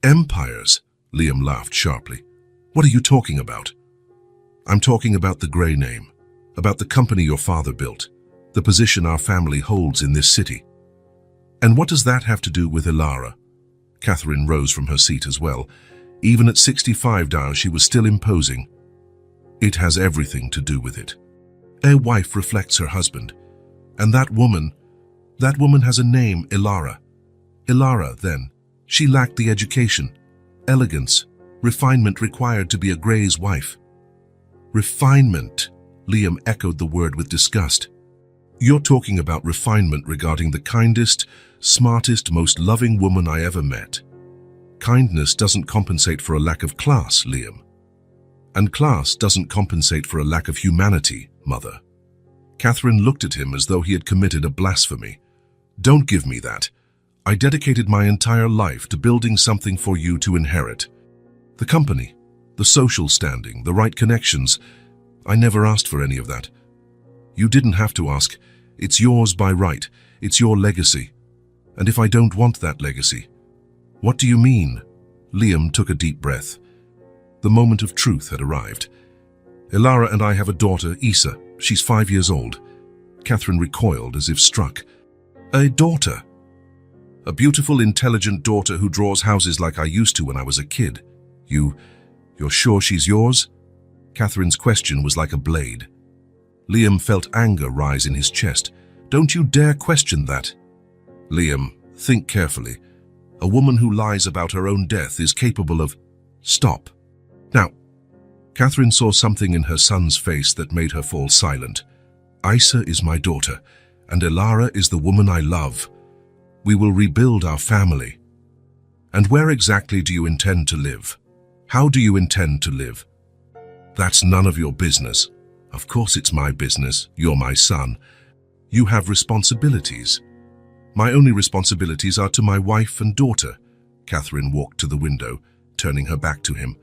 "Empires?" Liam laughed sharply. "What are you talking about?" "I'm talking about the Grey name, about the company your father built, the position our family holds in this city." "And what does that have to do with Ilara?" Catherine rose from her seat as well. Even at 65 now, she was still imposing. "It has everything to do with it. A wife reflects her husband. And that woman has a name, Ilara. Ilara, then. She lacked the education, elegance, refinement required to be a Grey's wife." "Refinement," Liam echoed the word with disgust. "You're talking about refinement regarding the kindest, smartest, most loving woman I ever met. Kindness doesn't compensate for a lack of class, Liam. And class doesn't compensate for a lack of humanity, Mother." Catherine looked at him as though he had committed a blasphemy. "Don't give me that. I dedicated my entire life to building something for you to inherit. The company, the social standing, the right connections. I never asked for any of that. You didn't have to ask. It's yours by right. It's your legacy. And if I don't want that legacy? What do you mean? Liam took a deep breath. The moment of truth had arrived. Elara and I have a daughter, Issa. She's 5 years old. Catherine recoiled as if struck. A daughter? A beautiful, intelligent daughter who draws houses like I used to when I was a kid. You're sure she's yours? Catherine's question was like a blade. Liam felt anger rise in his chest. Don't you dare question that. Liam, think carefully. A woman who lies about her own death is capable of... Stop. Now, Catherine saw something in her son's face that made her fall silent. Issa is my daughter, and Elara is the woman I love. We will rebuild our family. And where exactly do you intend to live? How do you intend to live? That's none of your business. Of course it's my business. You're my son. You have responsibilities. My only responsibilities are to my wife and daughter. Catherine walked to the window, turning her back to him.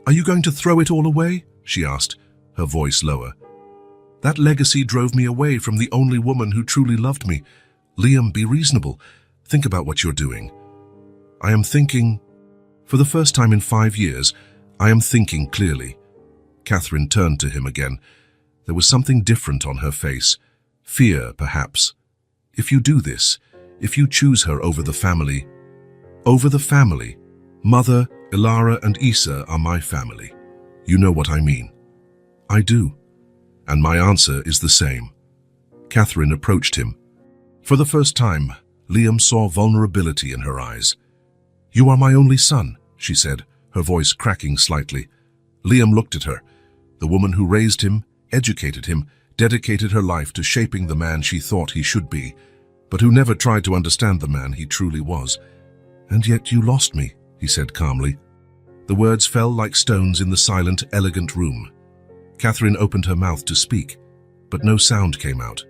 Are you going to throw it all away? She asked, her voice lower. That legacy drove me away from the only woman who truly loved me. Liam, be reasonable. Think about what you're doing. I am thinking... For the first time in 5 years, I am thinking clearly. Catherine turned to him again. There was something different on her face. Fear, perhaps. If you do this, if you choose her over the family... Over the family. Mother, Elara and Issa are my family. You know what I mean. I do. And my answer is the same. Catherine approached him. For the first time, Liam saw vulnerability in her eyes. You are my only son, she said, her voice cracking slightly. Liam looked at her. The woman who raised him, educated him, dedicated her life to shaping the man she thought he should be, but who never tried to understand the man he truly was. And yet you lost me, he said calmly. The words fell like stones in the silent, elegant room. Catherine opened her mouth to speak, but no sound came out.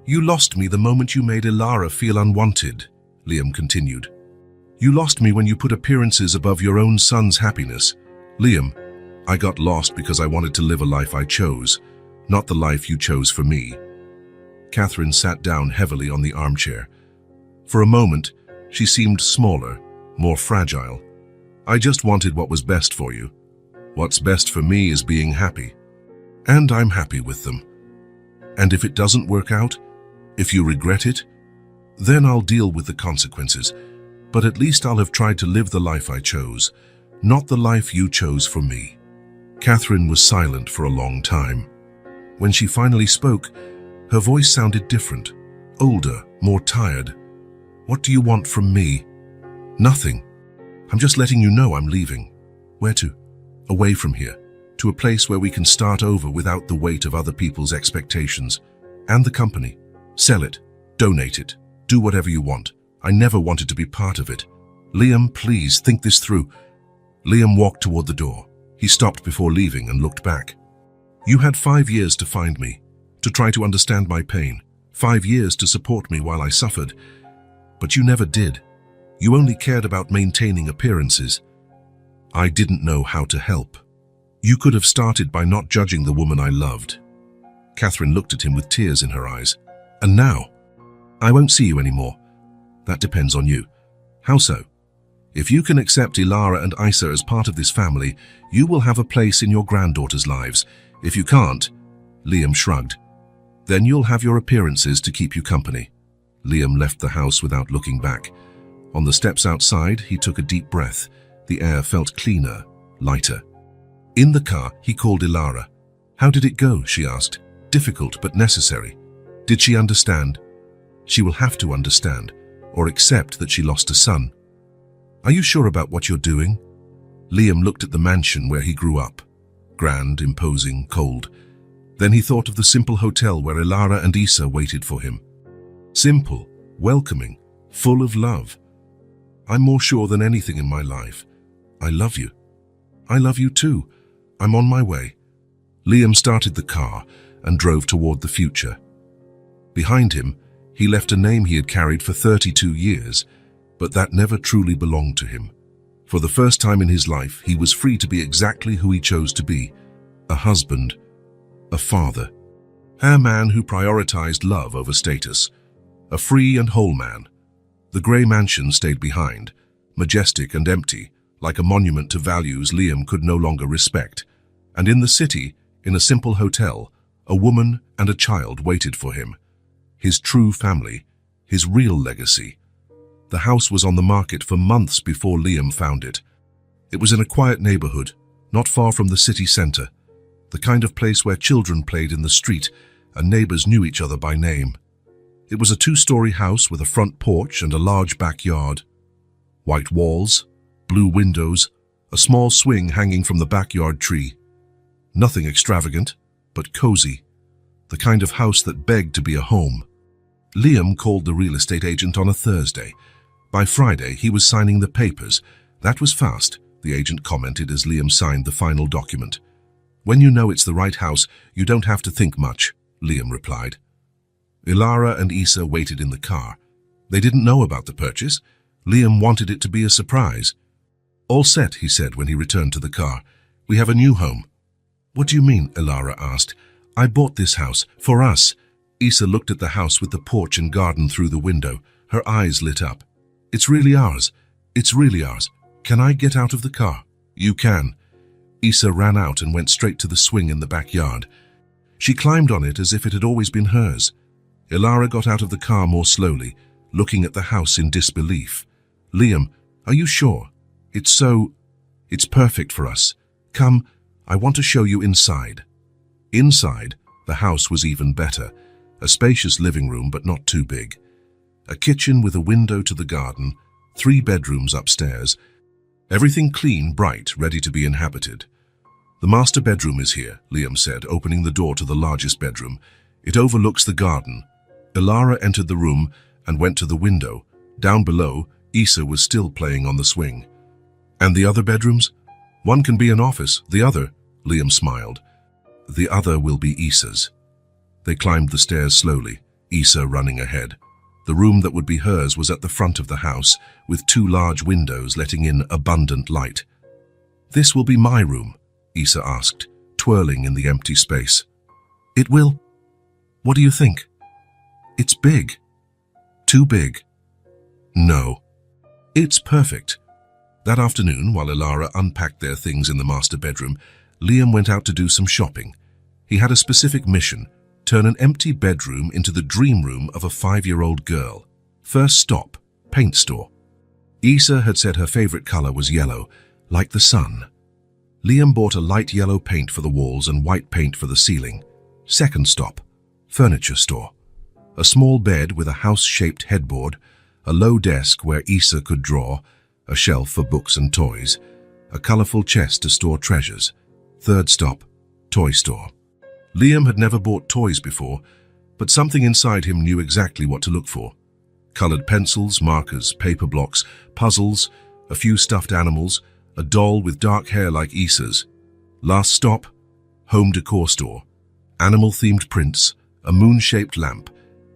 You lost me the moment you made Elara feel unwanted, Liam continued. You lost me when you put appearances above your own son's happiness. Liam, I got lost because I wanted to live a life I chose, not the life you chose for me. Catherine sat down heavily on the armchair. For a moment, she seemed smaller, more fragile. I just wanted what was best for you. What's best for me is being happy. And I'm happy with them. And if it doesn't work out, if you regret it, then I'll deal with the consequences. But at least I'll have tried to live the life I chose, not the life you chose for me. Catherine was silent for a long time. When she finally spoke, her voice sounded different, older, more tired. What do you want from me? Nothing. I'm just letting you know I'm leaving. Where to? Away from here, to a place where we can start over without the weight of other people's expectations. And the company. Sell it, donate it, do whatever you want. I never wanted to be part of it. Liam, please think this through. Liam walked toward the door. He stopped before leaving and looked back. You had 5 years to find me, to try to understand my pain, 5 years to support me while I suffered. But you never did. You only cared about maintaining appearances. I didn't know how to help. You could have started by not judging the woman I loved. Catherine looked at him with tears in her eyes. And now? I won't see you anymore. That depends on you. How so? If you can accept Elara and Issa as part of this family, you will have a place in your granddaughters' lives. If you can't, Liam shrugged. Then you'll have your appearances to keep you company. Liam left the house without looking back. On the steps outside, he took a deep breath. The air felt cleaner, lighter. In the car, he called Elara. How did it go? She asked. Difficult but necessary. Did she understand? She will have to understand, or accept that she lost a son. Are you sure about what you're doing? Liam looked at the mansion where he grew up. Grand, imposing, cold. Then he thought of the simple hotel where Elara and Issa waited for him. Simple, welcoming, full of love. I'm more sure than anything in my life. I love you. I love you too. I'm on my way. Liam started the car and drove toward the future. Behind him, He left a name he had carried for 32 years, but that never truly belonged to him. For the first time in his life, he was free to be exactly who he chose to be: a husband, a father, a man who prioritized love over status, a free and whole man. The grey mansion stayed behind, majestic and empty, like a monument to values Liam could no longer respect. And in the city, in a simple hotel, a woman and a child waited for him. His true family, his real legacy. The house was on the market for months before Liam found it. It was in a quiet neighborhood, not far from the city center, the kind of place where children played in the street and neighbors knew each other by name. It was a 2-story house with a front porch and a large backyard. White walls, blue windows, a small swing hanging from the backyard tree. Nothing extravagant, but cozy. The kind of house that begged to be a home. Liam called the real estate agent on a Thursday. By Friday, he was signing the papers. That was fast, the agent commented as Liam signed the final document. When you know it's the right house, you don't have to think much, Liam replied. Ilara and Issa waited in the car. They didn't know about the purchase. Liam wanted it to be a surprise. All set, he said when he returned to the car. We have a new home. What do you mean? Ilara asked. I bought this house, for us. Issa looked at the house with the porch and garden through the window. Her eyes lit up. It's really ours. It's really ours. Can I get out of the car? You can. Issa ran out and went straight to the swing in the backyard. She climbed on it as if it had always been hers. Ilara got out of the car more slowly, looking at the house in disbelief. Liam, are you sure? It's perfect for us. Come, I want to show you inside. Inside, the house was even better. A spacious living room, but not too big. A kitchen with a window to the garden, 3 bedrooms upstairs. Everything clean, bright, ready to be inhabited. The master bedroom is here, Liam said, opening the door to the largest bedroom. It overlooks the garden. Ilara entered the room and went to the window. Down below, Issa was still playing on the swing. And the other bedrooms? One can be an office, the other, Liam smiled. The other will be Issa's. They climbed the stairs slowly, Issa running ahead. The room that would be hers was at the front of the house, with 2 large windows letting in abundant light. This will be my room, Issa asked, twirling in the empty space. It will? What do you think? It's big. Too big. No. It's perfect. That afternoon, while Ilara unpacked their things in the master bedroom, Liam went out to do some shopping. He had a specific mission: turn an empty bedroom into the dream room of a 5-year-old girl. First stop, paint store. Issa had said her favorite color was yellow, like the sun. Liam bought a light yellow paint for the walls and white paint for the ceiling. Second stop, furniture store. A small bed with a house-shaped headboard, a low desk where Issa could draw, a shelf for books and toys, a colorful chest to store treasures. Third stop, toy store. Liam had never bought toys before, but something inside him knew exactly what to look for. Colored pencils, markers, paper blocks, puzzles, a few stuffed animals, a doll with dark hair like Issa's. Last stop, home decor store. Animal-themed prints, a moon-shaped lamp,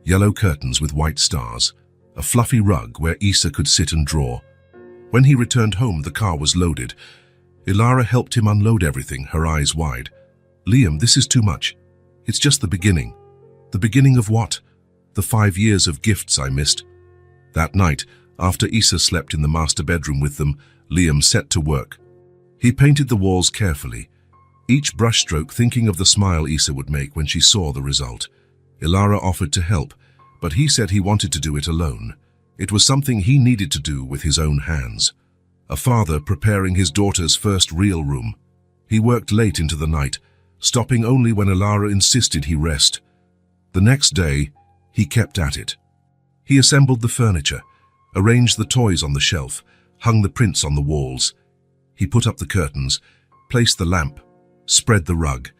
yellow curtains with white stars, a fluffy rug where Issa could sit and draw. When he returned home, the car was loaded. Ilara helped him unload everything, her eyes wide. Liam, this is too much. It's just the beginning. The beginning of what? The 5 years of gifts I missed. That night, after Issa slept in the master bedroom with them, Liam set to work. He painted the walls carefully, each brushstroke thinking of the smile Issa would make when she saw the result. Ilara offered to help, but he said he wanted to do it alone. It was something he needed to do with his own hands. A father preparing his daughter's first real room. He worked late into the night, stopping only when Ilara insisted he rest. The next day, he kept at it. He assembled the furniture, arranged the toys on the shelf, hung the prints on the walls. He put up the curtains, placed the lamp, spread the rug.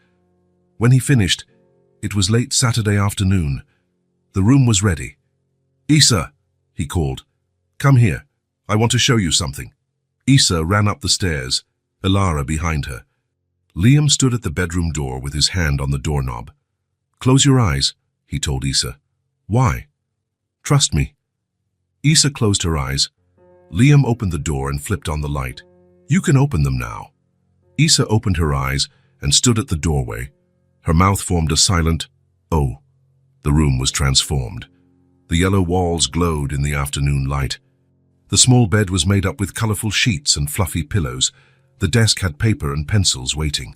When he finished, it was late Saturday afternoon. The room was ready. "Issa," he called. "Come here. I want to show you something." Issa ran up the stairs, Ilara behind her. Liam stood at the bedroom door with his hand on the doorknob. "Close your eyes," he told Issa. "Why?" Trust me." Issa closed her eyes. Liam opened the door and flipped on the light. "You can open them now." Issa opened her eyes and stood at the doorway. Her mouth formed a silent, "Oh." The room was transformed. The yellow walls glowed in the afternoon light. The small bed was made up with colorful sheets and fluffy pillows. The desk had paper and pencils waiting.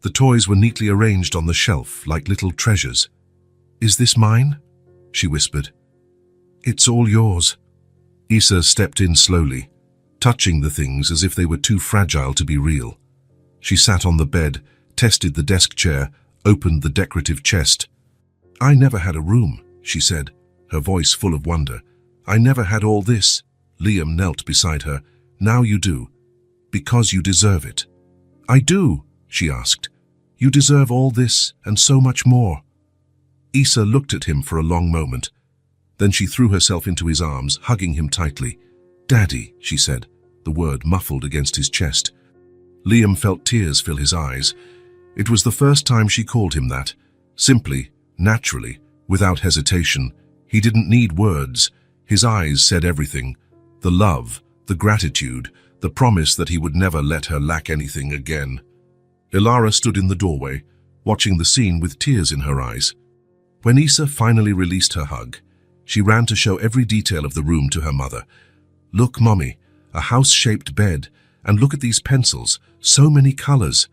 The toys were neatly arranged on the shelf like little treasures. "Is this mine?" she whispered. "It's all yours." Issa stepped in slowly, touching the things as if they were too fragile to be real. She sat on the bed, tested the desk chair, opened the decorative chest. "I never had a room," she said, her voice full of wonder. "I never had all this." Liam knelt beside her. "Now you do. Because you deserve it." "I do," she asked. "You deserve all this and so much more." Issa looked at him for a long moment. Then she threw herself into his arms, hugging him tightly. "Daddy," she said, the word muffled against his chest. Liam felt tears fill his eyes. It was the first time she called him that. Simply, naturally, without hesitation. He didn't need words. His eyes said everything. The love, the gratitude, the promise that he would never let her lack anything again. Ilara stood in the doorway, watching the scene with tears in her eyes. When Issa finally released her hug, she ran to show every detail of the room to her mother. "Look, Mommy, a house-shaped bed, and look at these pencils, so many colors."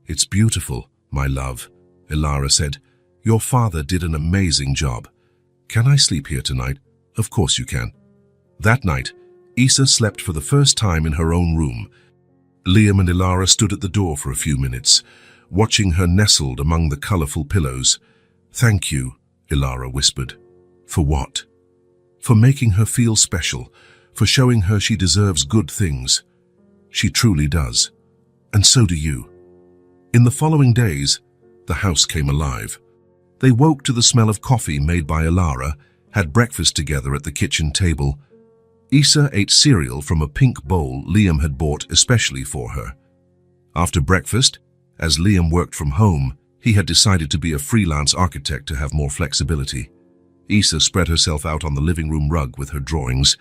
"It's beautiful, my love," Ilara said. "Your father did an amazing job. Can I sleep here tonight?" "Of course you can." That night, Issa slept for the first time in her own room. Liam and Ilara stood at the door for a few minutes, watching her nestled among the colorful pillows. "Thank you," Ilara whispered. "For what?" "For making her feel special, for showing her she deserves good things. She truly does. And so do you." In the following days, the house came alive. They woke to the smell of coffee made by Ilara, had breakfast together at the kitchen table. Issa ate cereal from a pink bowl Liam had bought especially for her. After breakfast, as Liam worked from home, he had decided to be a freelance architect to have more flexibility. Issa spread herself out on the living room rug with her drawings,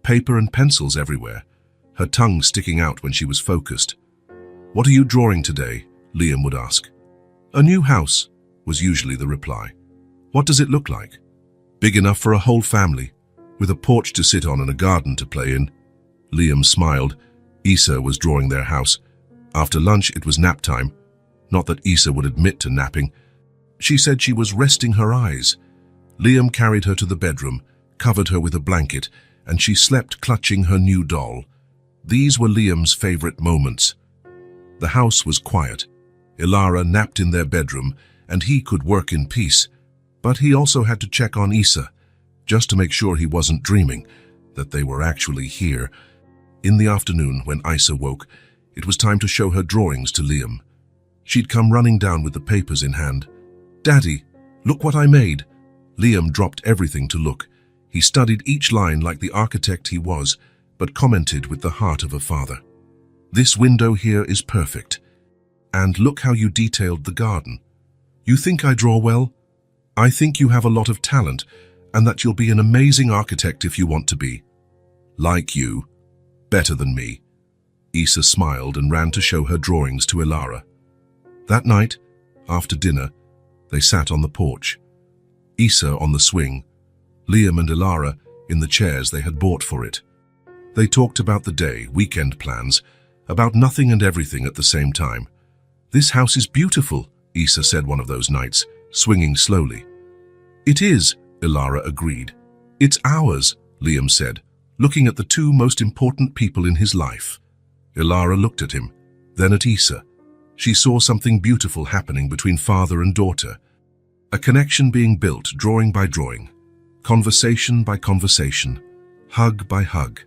paper and pencils everywhere, her tongue sticking out when she was focused. "What are you drawing today?" Liam would ask. "A new house," was usually the reply. "What does it look like?" "Big enough for a whole family, with a porch to sit on and a garden to play in." Liam smiled. Issa was drawing their house. After lunch, it was nap time. Not that Issa would admit to napping. She said she was resting her eyes. Liam carried her to the bedroom, covered her with a blanket, and she slept clutching her new doll. These were Liam's favorite moments. The house was quiet. Ilara napped in their bedroom, and he could work in peace. But he also had to check on Issa, just to make sure he wasn't dreaming, that they were actually here. In the afternoon, when Issa woke, it was time to show her drawings to Liam. She'd come running down with the papers in hand. "Daddy, look what I made." Liam dropped everything to look. He studied each line like the architect he was, but commented with the heart of a father. "This window here is perfect. And look how you detailed the garden. You think I draw well? I think you have a lot of talent, and that you'll be an amazing architect if you want to be. Like you. Better than me." Issa smiled and ran to show her drawings to Ilara. That night, after dinner, they sat on the porch. Issa on the swing, Liam and Ilara in the chairs they had bought for it. They talked about the day, weekend plans, about nothing and everything at the same time. "This house is beautiful," Issa said one of those nights, swinging slowly. "It is," Ilara agreed. "It's ours," Liam said, looking at the two most important people in his life. Ilara looked at him, then at Issa. She saw something beautiful happening between father and daughter. A connection being built drawing by drawing, conversation by conversation, hug by hug.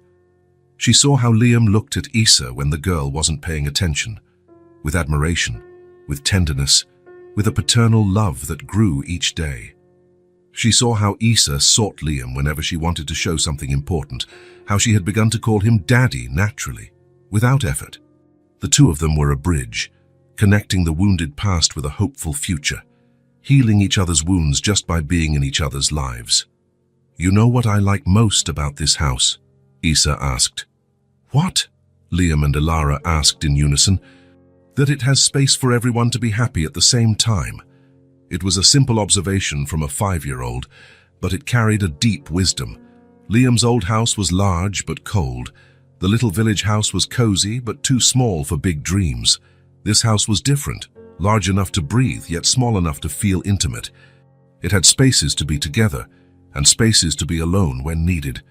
She saw how Liam looked at Issa when the girl wasn't paying attention, with admiration, with tenderness, with a paternal love that grew each day. She saw how Issa sought Liam whenever she wanted to show something important, how she had begun to call him Daddy naturally, without effort. The two of them were a bridge, connecting the wounded past with a hopeful future, healing each other's wounds just by being in each other's lives. You know what I like most about this house? Isa asked. What? Liam and Ilara asked in unison. That it has space for everyone to be happy at the same time. It was a simple observation from a 5-year-old, but it carried a deep wisdom. Liam's old house was large but cold. The little village house was cozy but too small for big dreams. This house was different, large enough to breathe, yet small enough to feel intimate. It had spaces to be together, and spaces to be alone when needed.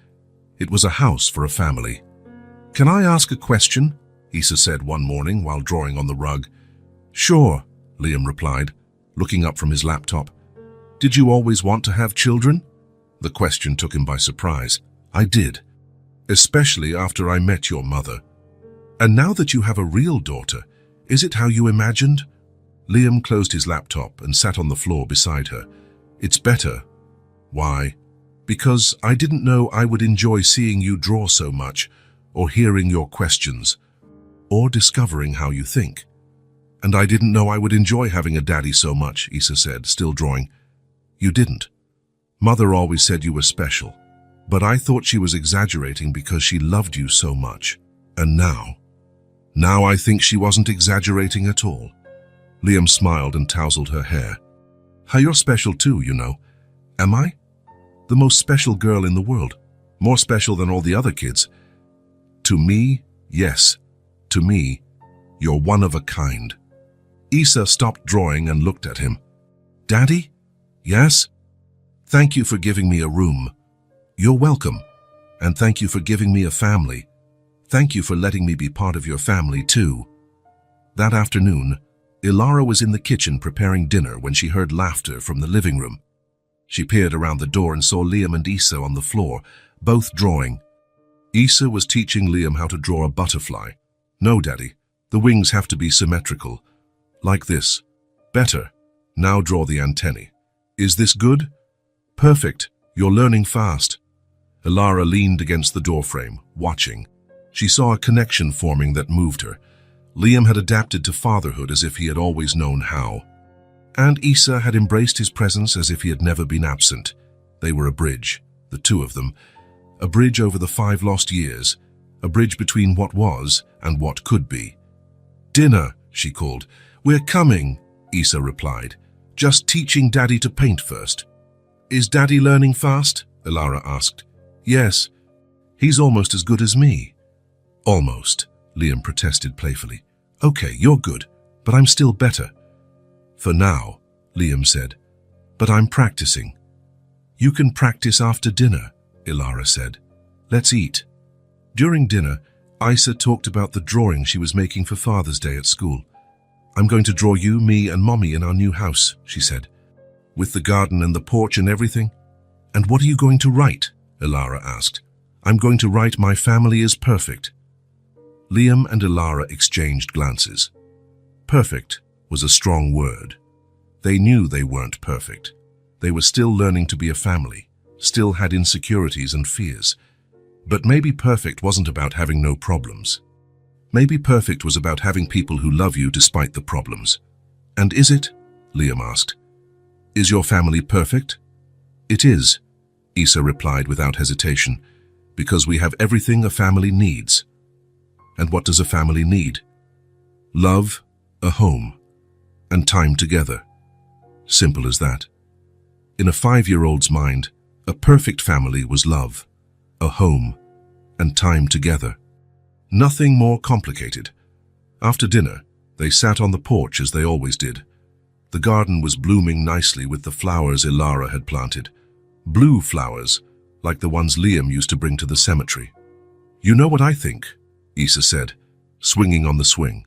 It was a house for a family. "Can I ask a question?" Isa said one morning while drawing on the rug. "Sure," Liam replied, looking up from his laptop. "Did you always want to have children?" The question took him by surprise. "I did, especially after I met your mother. And now that you have a real daughter, is it how you imagined?" Liam closed his laptop and sat on the floor beside her. "It's better." "Why?" "Because I didn't know I would enjoy seeing you draw so much, or hearing your questions, or discovering how you think. And I didn't know I would enjoy having a daddy so much," Isa said, still drawing. "You didn't. Mother always said you were special, but I thought she was exaggerating because she loved you so much. And now I think she wasn't exaggerating at all." Liam smiled and tousled her hair. "How you're special too, you know. Am I? The most special girl in the world. More special than all the other kids. To me, yes. To me, you're one of a kind." Isa stopped drawing and looked at him. "Daddy?" "Yes?" "Thank you for giving me a room." "You're welcome. And thank you for giving me a family. Thank you for letting me be part of your family too." That afternoon, Ilara was in the kitchen preparing dinner when she heard laughter from the living room. She peered around the door and saw Liam and Isa on the floor, both drawing. Isa was teaching Liam how to draw a butterfly. "No, Daddy, the wings have to be symmetrical. Like this. Better. Now draw the antennae. Is this good?" "Perfect. You're learning fast." Ilara leaned against the doorframe, watching. She saw a connection forming that moved her. Liam had adapted to fatherhood as if he had always known how. And Isa had embraced his presence as if he had never been absent. They were a bridge, the two of them. A bridge over the 5 lost years. A bridge between what was and what could be. "Dinner," she called. "We're coming," Isa replied. "Just teaching Daddy to paint first." "Is Daddy learning fast?" Ilara asked. "Yes. He's almost as good as me." "Almost," Liam protested playfully. "Okay, you're good, but I'm still better." "For now," Liam said. "But I'm practicing." "You can practice after dinner," Ilara said. "Let's eat." During dinner, Isa talked about the drawing she was making for Father's Day at school. "I'm going to draw you, me, and Mommy in our new house," she said. "With the garden and the porch and everything." "And what are you going to write?" Ilara asked. "I'm going to write my family is perfect." Liam and Ilara exchanged glances. Perfect was a strong word. They knew they weren't perfect. They were still learning to be a family, still had insecurities and fears. But maybe perfect wasn't about having no problems. Maybe perfect was about having people who love you despite the problems. "And is it?" Liam asked. "Is your family perfect?" "It is," Isa replied without hesitation, "because we have everything a family needs." "And what does a family need?" "Love, a home, and time together." Simple as that. In a 5-year-old's mind, a perfect family was love, a home, and time together. Nothing more complicated. After dinner, they sat on the porch as they always did. The garden was blooming nicely with the flowers Ilara had planted. Blue flowers, like the ones Liam used to bring to the cemetery. "You know what I think?" Isa said, swinging on the swing.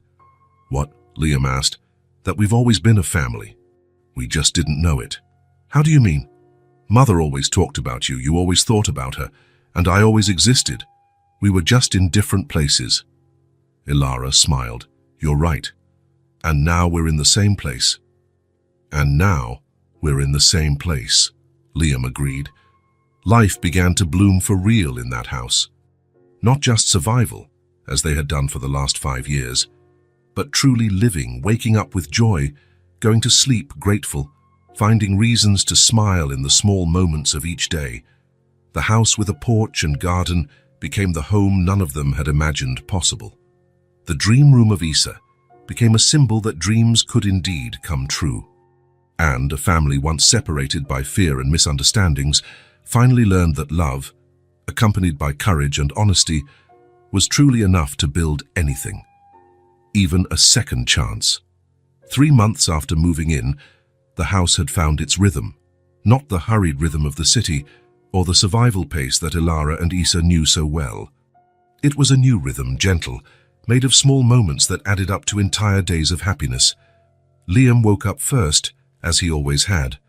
"What?" Liam asked. "That we've always been a family. We just didn't know it." "How do you mean?" "Mother always talked about you, you always thought about her, and I always existed. We were just in different places." Ilara smiled. "You're right. And now we're in the same place." "And now we're in the same place," Liam agreed. Life began to bloom for real in that house. Not just survival, as they had done for the last 5 years, but truly living, waking up with joy, going to sleep grateful, finding reasons to smile in the small moments of each day. The house with a porch and garden became the home none of them had imagined possible. The dream room of Isa became a symbol that dreams could indeed come true. And a family once separated by fear and misunderstandings finally learned that love, accompanied by courage and honesty, was truly enough to build anything, even a second chance. 3 months after moving in, the house had found its rhythm, not the hurried rhythm of the city or the survival pace that Ilara and Isa knew so well. It was a new rhythm, gentle, made of small moments that added up to entire days of happiness. Liam woke up first, as he always had.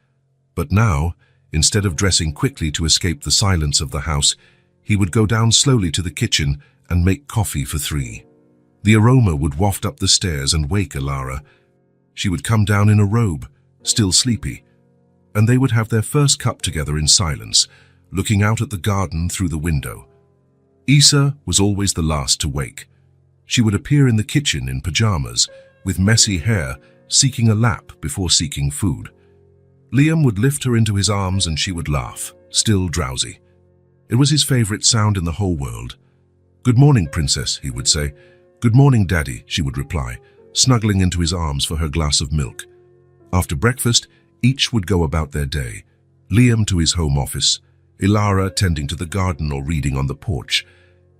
But now, instead of dressing quickly to escape the silence of the house, he would go down slowly to the kitchen and make coffee for 3. The aroma would waft up the stairs and wake Ilara. She would come down in a robe, still sleepy, and they would have their first cup together in silence, looking out at the garden through the window. Isa was always the last to wake. She would appear in the kitchen in pajamas, with messy hair, seeking a lap before seeking food. Liam would lift her into his arms and she would laugh, still drowsy. It was his favorite sound in the whole world. "Good morning, princess," he would say. "Good morning, daddy," she would reply, snuggling into his arms for her glass of milk. After breakfast, each would go about their day. Liam to his home office, Ilara tending to the garden or reading on the porch,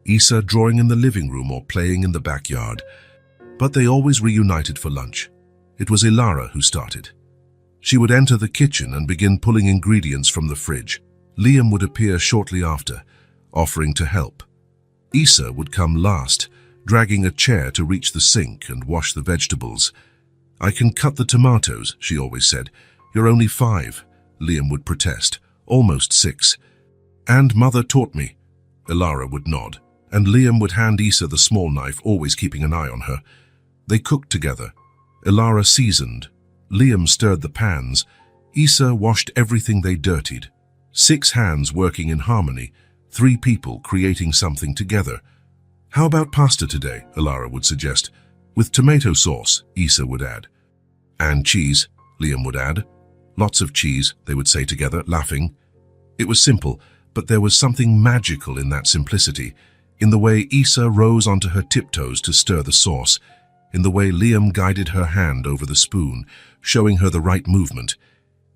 Isa drawing in the living room or playing in the backyard. But they always reunited for lunch. It was Ilara who started. She would enter the kitchen and begin pulling ingredients from the fridge. Liam would appear shortly after, offering to help. Isa would come last, dragging a chair to reach the sink and wash the vegetables. "I can cut the tomatoes," she always said. "You're only 5, Liam would protest, almost 6. "And mother taught me," Ilara would nod, and Liam would hand Isa the small knife, always keeping an eye on her. They cooked together. Ilara seasoned. Liam stirred the pans. Isa washed everything they dirtied. 6 hands working in harmony, 3 people creating something together. "How about pasta today?" Ilara would suggest. "With tomato sauce," Isa would add. "And cheese," Liam would add. "Lots of cheese," they would say together, laughing. It was simple, but there was something magical in that simplicity, in the way Isa rose onto her tiptoes to stir the sauce, in the way Liam guided her hand over the spoon, showing her the right movement,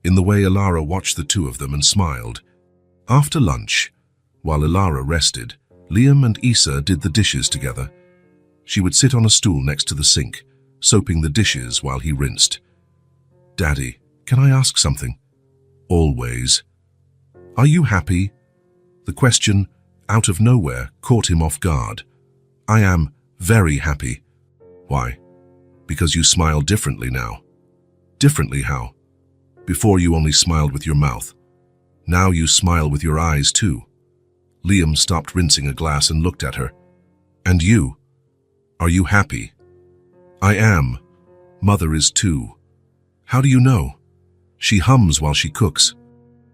in the way Ilara watched the two of them and smiled. After lunch, while Ilara rested, Liam and Isa did the dishes together. She would sit on a stool next to the sink, soaping the dishes while he rinsed. "Daddy, can I ask something?" "Always." "Are you happy?" The question, out of nowhere, caught him off guard. "I am very happy." "Why?" "Because you smile differently now." "Differently how?" "Before you only smiled with your mouth. Now you smile with your eyes too." Liam stopped rinsing a glass and looked at her. "And you? Are you happy?" "I am. Mother is too." "How do you know?" "She hums while she cooks.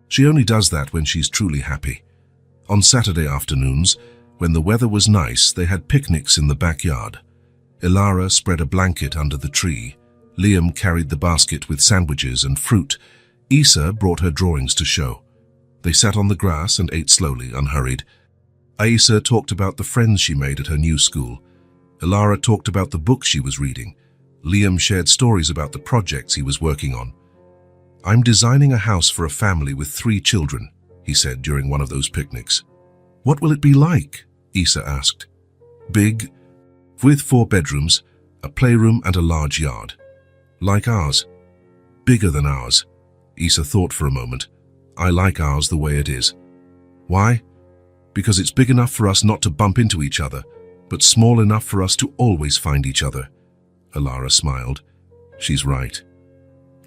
She only does that when she's truly happy." On Saturday afternoons, when the weather was nice, they had picnics in the backyard. Ilara spread a blanket under the tree. Liam carried the basket with sandwiches and fruit. Isa brought her drawings to show. They sat on the grass and ate slowly, unhurried. Isa talked about the friends she made at her new school. Ilara talked about the books she was reading. Liam shared stories about the projects he was working on. "I'm designing a house for a family with 3 children, he said during one of those picnics. "What will it be like?" Isa asked. "Big, with 4 bedrooms, a playroom and a large yard. Like ours." "Bigger than ours." Isa thought for a moment. "I like ours the way it is." "Why?" "Because it's big enough for us not to bump into each other, but small enough for us to always find each other." Ilara smiled. "She's right."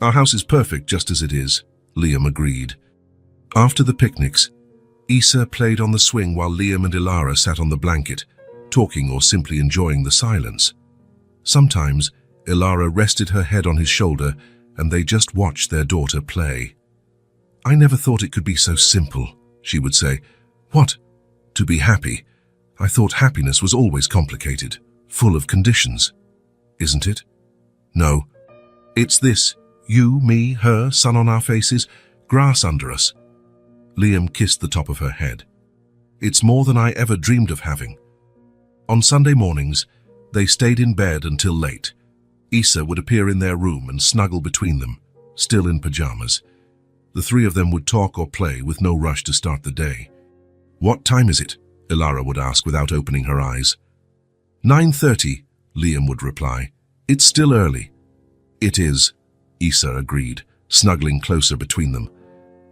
"Our house is perfect just as it is," Liam agreed. After the picnics, Isa played on the swing while Liam and Ilara sat on the blanket, talking or simply enjoying the silence. Sometimes, Ilara rested her head on his shoulder and they just watched their daughter play. "I never thought it could be so simple," she would say. "What? To be happy? I thought happiness was always complicated, full of conditions." "Isn't it?" "No. It's this. You, me, her, sun on our faces, grass under us." Liam kissed the top of her head. It's more than I ever dreamed of having. On Sunday mornings, they stayed in bed until late. Issa would appear in their room and snuggle between them, still in pajamas. The three of them would talk or play with no rush to start the day. What time is it? Ilara would ask without opening her eyes. 9:30, Liam would reply. It's still early. It is, Issa agreed, snuggling closer between them.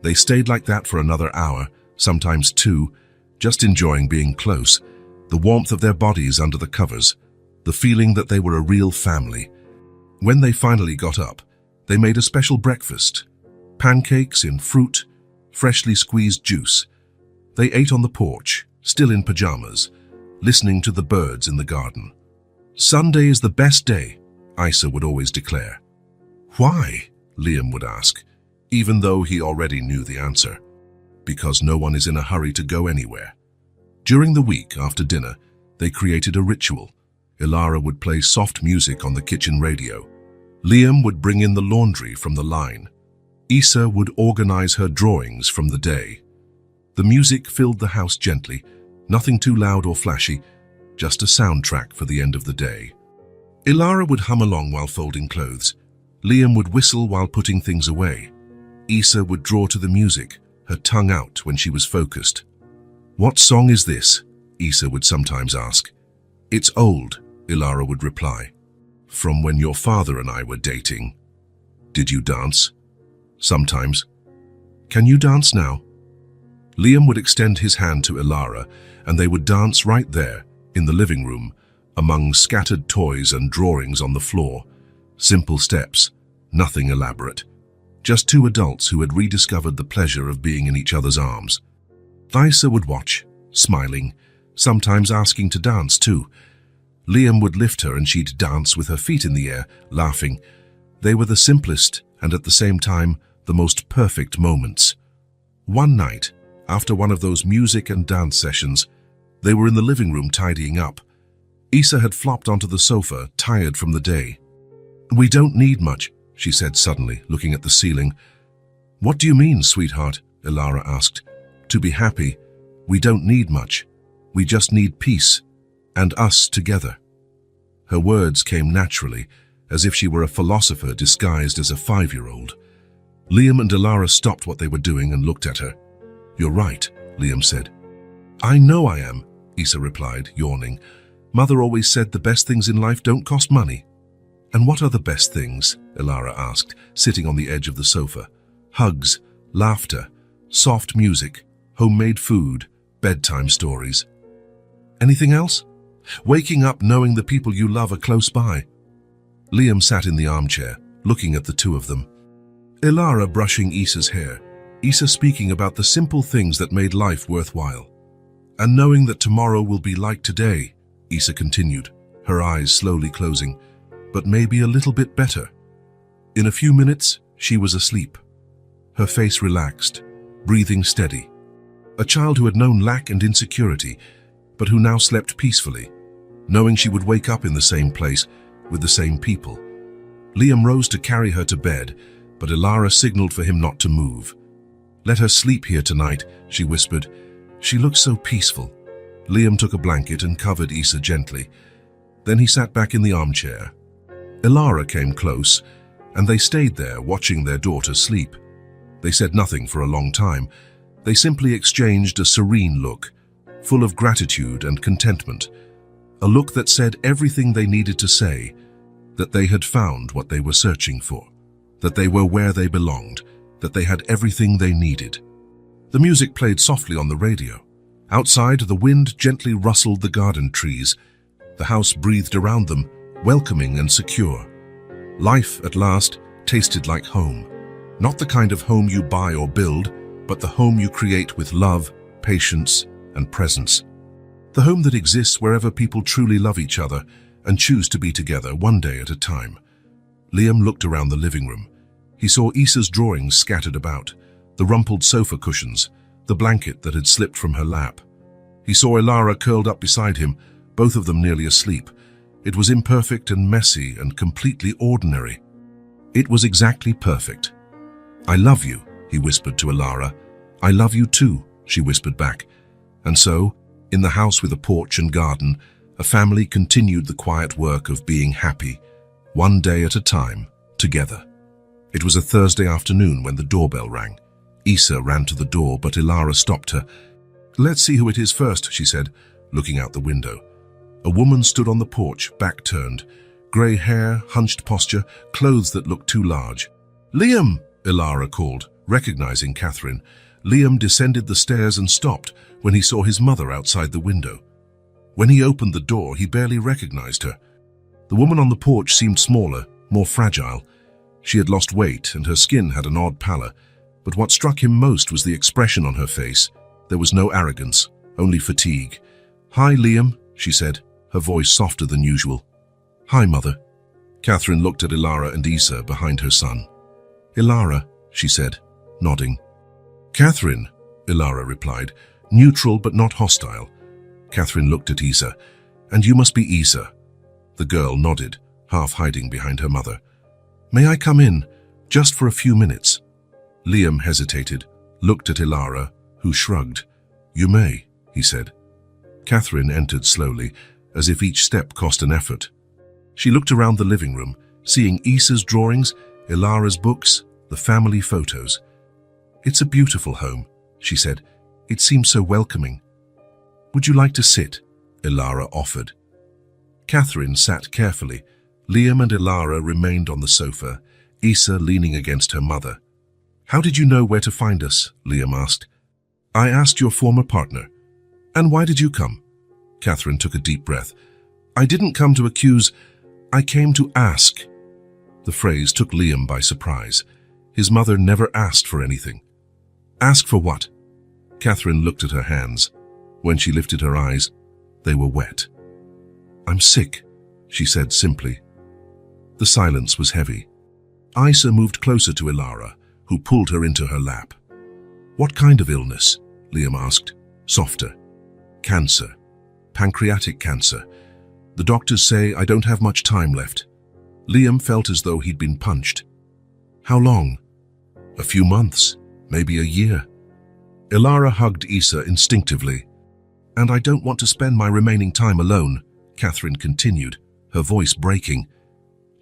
They stayed like that for another hour, sometimes two, just enjoying being close, the warmth of their bodies under the covers, the feeling that they were a real family. When they finally got up, they made a special breakfast. Pancakes in fruit, freshly squeezed juice. They ate on the porch, still in pajamas, listening to the birds in the garden. Sunday is the best day, Issa would always declare. Why? Liam would ask, even though he already knew the answer. Because no one is in a hurry to go anywhere. During the week after dinner, they created a ritual. Ilara would play soft music on the kitchen radio. Liam would bring in the laundry from the line. Issa would organize her drawings from the day. The music filled the house gently, nothing too loud or flashy, just a soundtrack for the end of the day. Ilara would hum along while folding clothes. Liam would whistle while putting things away. Issa would draw to the music, her tongue out when she was focused. What song is this? Issa would sometimes ask. It's old, Ilara would reply. From when your father and I were dating. Did you dance? Sometimes. Can you dance now? Liam would extend his hand to Ilara, and they would dance right there, in the living room, among scattered toys and drawings on the floor. Simple steps, nothing elaborate. Just two adults who had rediscovered the pleasure of being in each other's arms. Issa would watch, smiling, sometimes asking to dance too. Liam would lift her and she'd dance with her feet in the air, laughing. They were the simplest and at the same time the most perfect moments. One night, after one of those music and dance sessions, they were in the living room tidying up. Issa had flopped onto the sofa, tired from the day. We don't need much, she said suddenly, looking at the ceiling. What do you mean, sweetheart? Ilara asked. To be happy, we don't need much. We just need peace, and us together. Her words came naturally, as if she were a philosopher disguised as a 5-year-old. Liam and Ilara stopped what they were doing and looked at her. You're right, Liam said. I know I am, Issa replied, yawning. Mother always said the best things in life don't cost money. And what are the best things? Ilara asked, sitting on the edge of the sofa. Hugs, laughter, soft music, homemade food, bedtime stories. Anything else? Waking up knowing the people you love are close by. Liam sat in the armchair, looking at the two of them. Ilara brushing Issa's hair, Issa speaking about the simple things that made life worthwhile. And knowing that tomorrow will be like today, Issa continued, her eyes slowly closing, but maybe a little bit better. In a few minutes, she was asleep. Her face relaxed, breathing steady. A child who had known lack and insecurity, but who now slept peacefully, knowing she would wake up in the same place, with the same people. Liam rose to carry her to bed, but Ilara signaled for him not to move. Let her sleep here tonight, she whispered. She looks so peaceful. Liam took a blanket and covered Issa gently. Then he sat back in the armchair. Ilara came close, and they stayed there watching their daughter sleep. They said nothing for a long time. They simply exchanged a serene look, full of gratitude and contentment. A look that said everything they needed to say, that they had found what they were searching for, that they were where they belonged, that they had everything they needed. The music played softly on the radio. Outside, the wind gently rustled the garden trees. The house breathed around them, welcoming and secure. Life, at last, tasted like home. Not the kind of home you buy or build, but the home you create with love, patience, and presence. The home that exists wherever people truly love each other and choose to be together one day at a time. Liam looked around the living room. He saw Issa's drawings scattered about, the rumpled sofa cushions, the blanket that had slipped from her lap. He saw Ilara curled up beside him, both of them nearly asleep. It was imperfect and messy and completely ordinary. It was exactly perfect. I love you, he whispered to Ilara. I love you too, she whispered back. And so, in the house with a porch and garden, a family continued the quiet work of being happy, one day at a time, together. It was a Thursday afternoon when the doorbell rang. Isa ran to the door, but Ilara stopped her. Let's see who it is first, she said, looking out the window. A woman stood on the porch, back turned. Grey hair, hunched posture, clothes that looked too large. Liam, Ilara called, recognizing Catherine. Liam descended the stairs and stopped when he saw his mother outside the window. When he opened the door, he barely recognized her. The woman on the porch seemed smaller, more fragile. She had lost weight and her skin had an odd pallor, but what struck him most was the expression on her face. There was no arrogance, only fatigue. Hi, Liam, she said, her voice softer than usual. Hi, Mother. Catherine looked at Ilara and Isa behind her son. Ilara, she said, nodding. Catherine, Ilara replied, neutral but not hostile. Catherine looked at Isa. And you must be Isa. The girl nodded, half hiding behind her mother. May I come in, just for a few minutes? Liam hesitated, looked at Ilara, who shrugged. You may, he said. Catherine entered slowly, as if each step cost an effort. She looked around the living room, seeing Isa's drawings, Ilara's books, the family photos. It's a beautiful home, she said. It seems so welcoming. Would you like to sit? Ilara offered. Catherine sat carefully. Liam and Ilara remained on the sofa, Isa leaning against her mother. How did you know where to find us? Liam asked. I asked your former partner. And why did you come? Catherine took a deep breath. I didn't come to accuse, I came to ask. The phrase took Liam by surprise. His mother never asked for anything. Ask for what? Catherine looked at her hands. When she lifted her eyes, they were wet. I'm sick, she said simply. The silence was heavy. Isa moved closer to Ilara, who pulled her into her lap. What kind of illness? Liam asked, softer. Cancer. Pancreatic cancer. The doctors say I don't have much time left. Liam felt as though he'd been punched. How long? A few months, maybe a year. Ilara hugged Isa instinctively. And I don't want to spend my remaining time alone, Catherine continued, her voice breaking.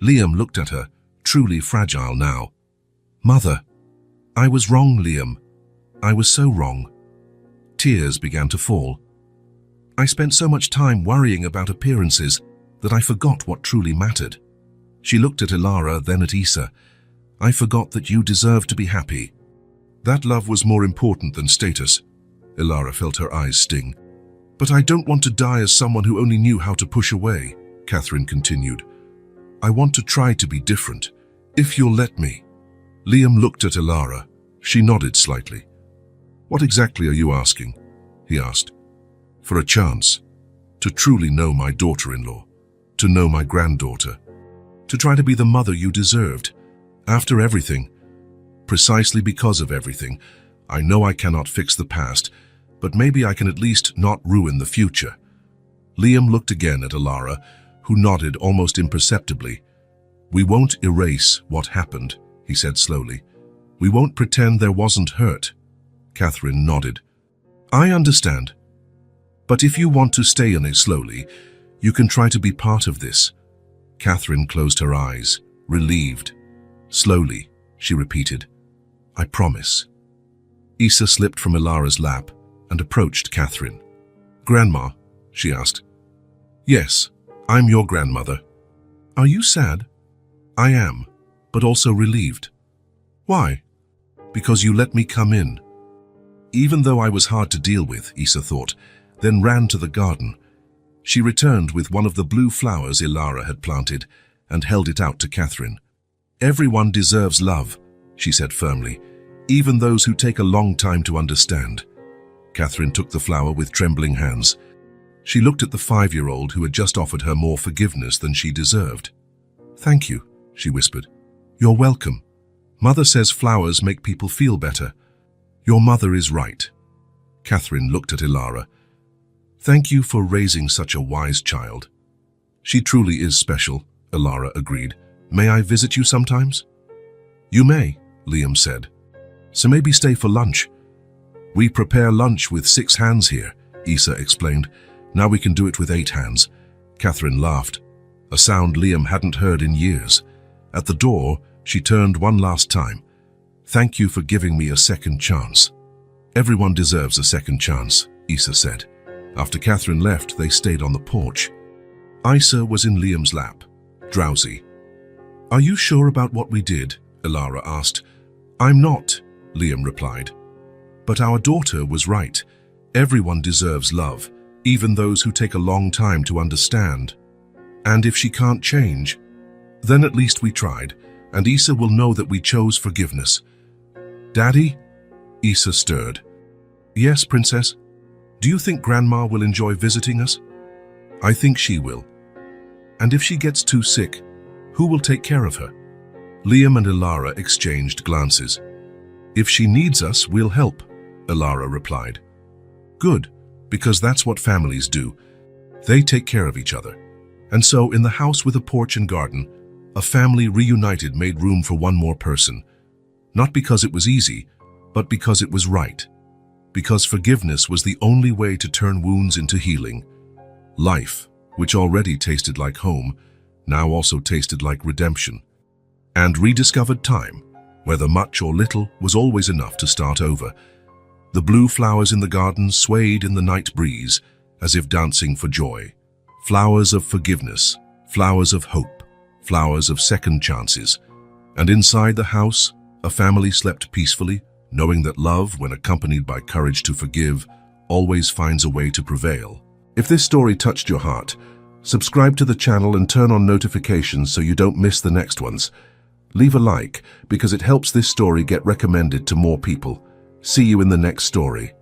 Liam looked at her, truly fragile now. Mother, I was wrong, Liam. I was so wrong. Tears began to fall. I spent so much time worrying about appearances that I forgot what truly mattered. She looked at Ilara, then at Isa. I forgot that you deserve to be happy. That love was more important than status. Ilara felt her eyes sting. But I don't want to die as someone who only knew how to push away, Catherine continued. I want to try to be different, if you'll let me. Liam looked at Ilara. She nodded slightly. What exactly are you asking? He asked. For a chance, to truly know my daughter-in-law, to know my granddaughter, to try to be the mother you deserved. After everything, precisely because of everything, I know I cannot fix the past, but maybe I can at least not ruin the future. Liam looked again at Ilara, who nodded almost imperceptibly. We won't erase what happened, he said slowly. We won't pretend there wasn't hurt. Catherine nodded. I understand. But if you want to stay in it slowly, you can try to be part of this. Catherine closed her eyes, relieved. Slowly, she repeated. I promise. Isa slipped from Ilara's lap and approached Catherine. Grandma, she asked. Yes, I'm your grandmother. Are you sad? I am, but also relieved. Why? Because you let me come in. Even though I was hard to deal with, Isa thought, then ran to the garden. She returned with one of the blue flowers Ilara had planted and held it out to Catherine. Everyone deserves love, she said firmly, even those who take a long time to understand. Catherine took the flower with trembling hands. She looked at the 5-year-old who had just offered her more forgiveness than she deserved. Thank you, she whispered. You're welcome. Mother says flowers make people feel better. Your mother is right. Catherine looked at Ilara. Thank you for raising such a wise child. She truly is special, Ilara agreed. May I visit you sometimes? You may, Liam said. So maybe stay for lunch. We prepare lunch with 6 hands here, Issa explained. Now we can do it with 8 hands. Catherine laughed, a sound Liam hadn't heard in years. At the door, she turned one last time. Thank you for giving me a second chance. Everyone deserves a second chance, Issa said. After Catherine left, they stayed on the porch. Issa was in Liam's lap, drowsy. Are you sure about what we did? Ilara asked. I'm not, Liam replied. But our daughter was right. Everyone deserves love, even those who take a long time to understand. And if she can't change, then at least we tried, and Issa will know that we chose forgiveness. Daddy? Issa stirred. Yes, Princess? Do you think Grandma will enjoy visiting us? I think she will. And if she gets too sick, who will take care of her? Liam and Ilara exchanged glances. If she needs us, we'll help, Ilara replied. Good, because that's what families do. They take care of each other. And so, in the house with a porch and garden, a family reunited made room for one more person. Not because it was easy, but because it was right. Because forgiveness was the only way to turn wounds into healing. Life, which already tasted like home, now also tasted like redemption. And rediscovered time, whether much or little, was always enough to start over. The blue flowers in the garden swayed in the night breeze, as if dancing for joy. Flowers of forgiveness, flowers of hope, flowers of second chances. And inside the house, a family slept peacefully, knowing that love, when accompanied by courage to forgive, always finds a way to prevail. If this story touched your heart, subscribe to the channel and turn on notifications so you don't miss the next ones. Leave a like, because it helps this story get recommended to more people. See you in the next story.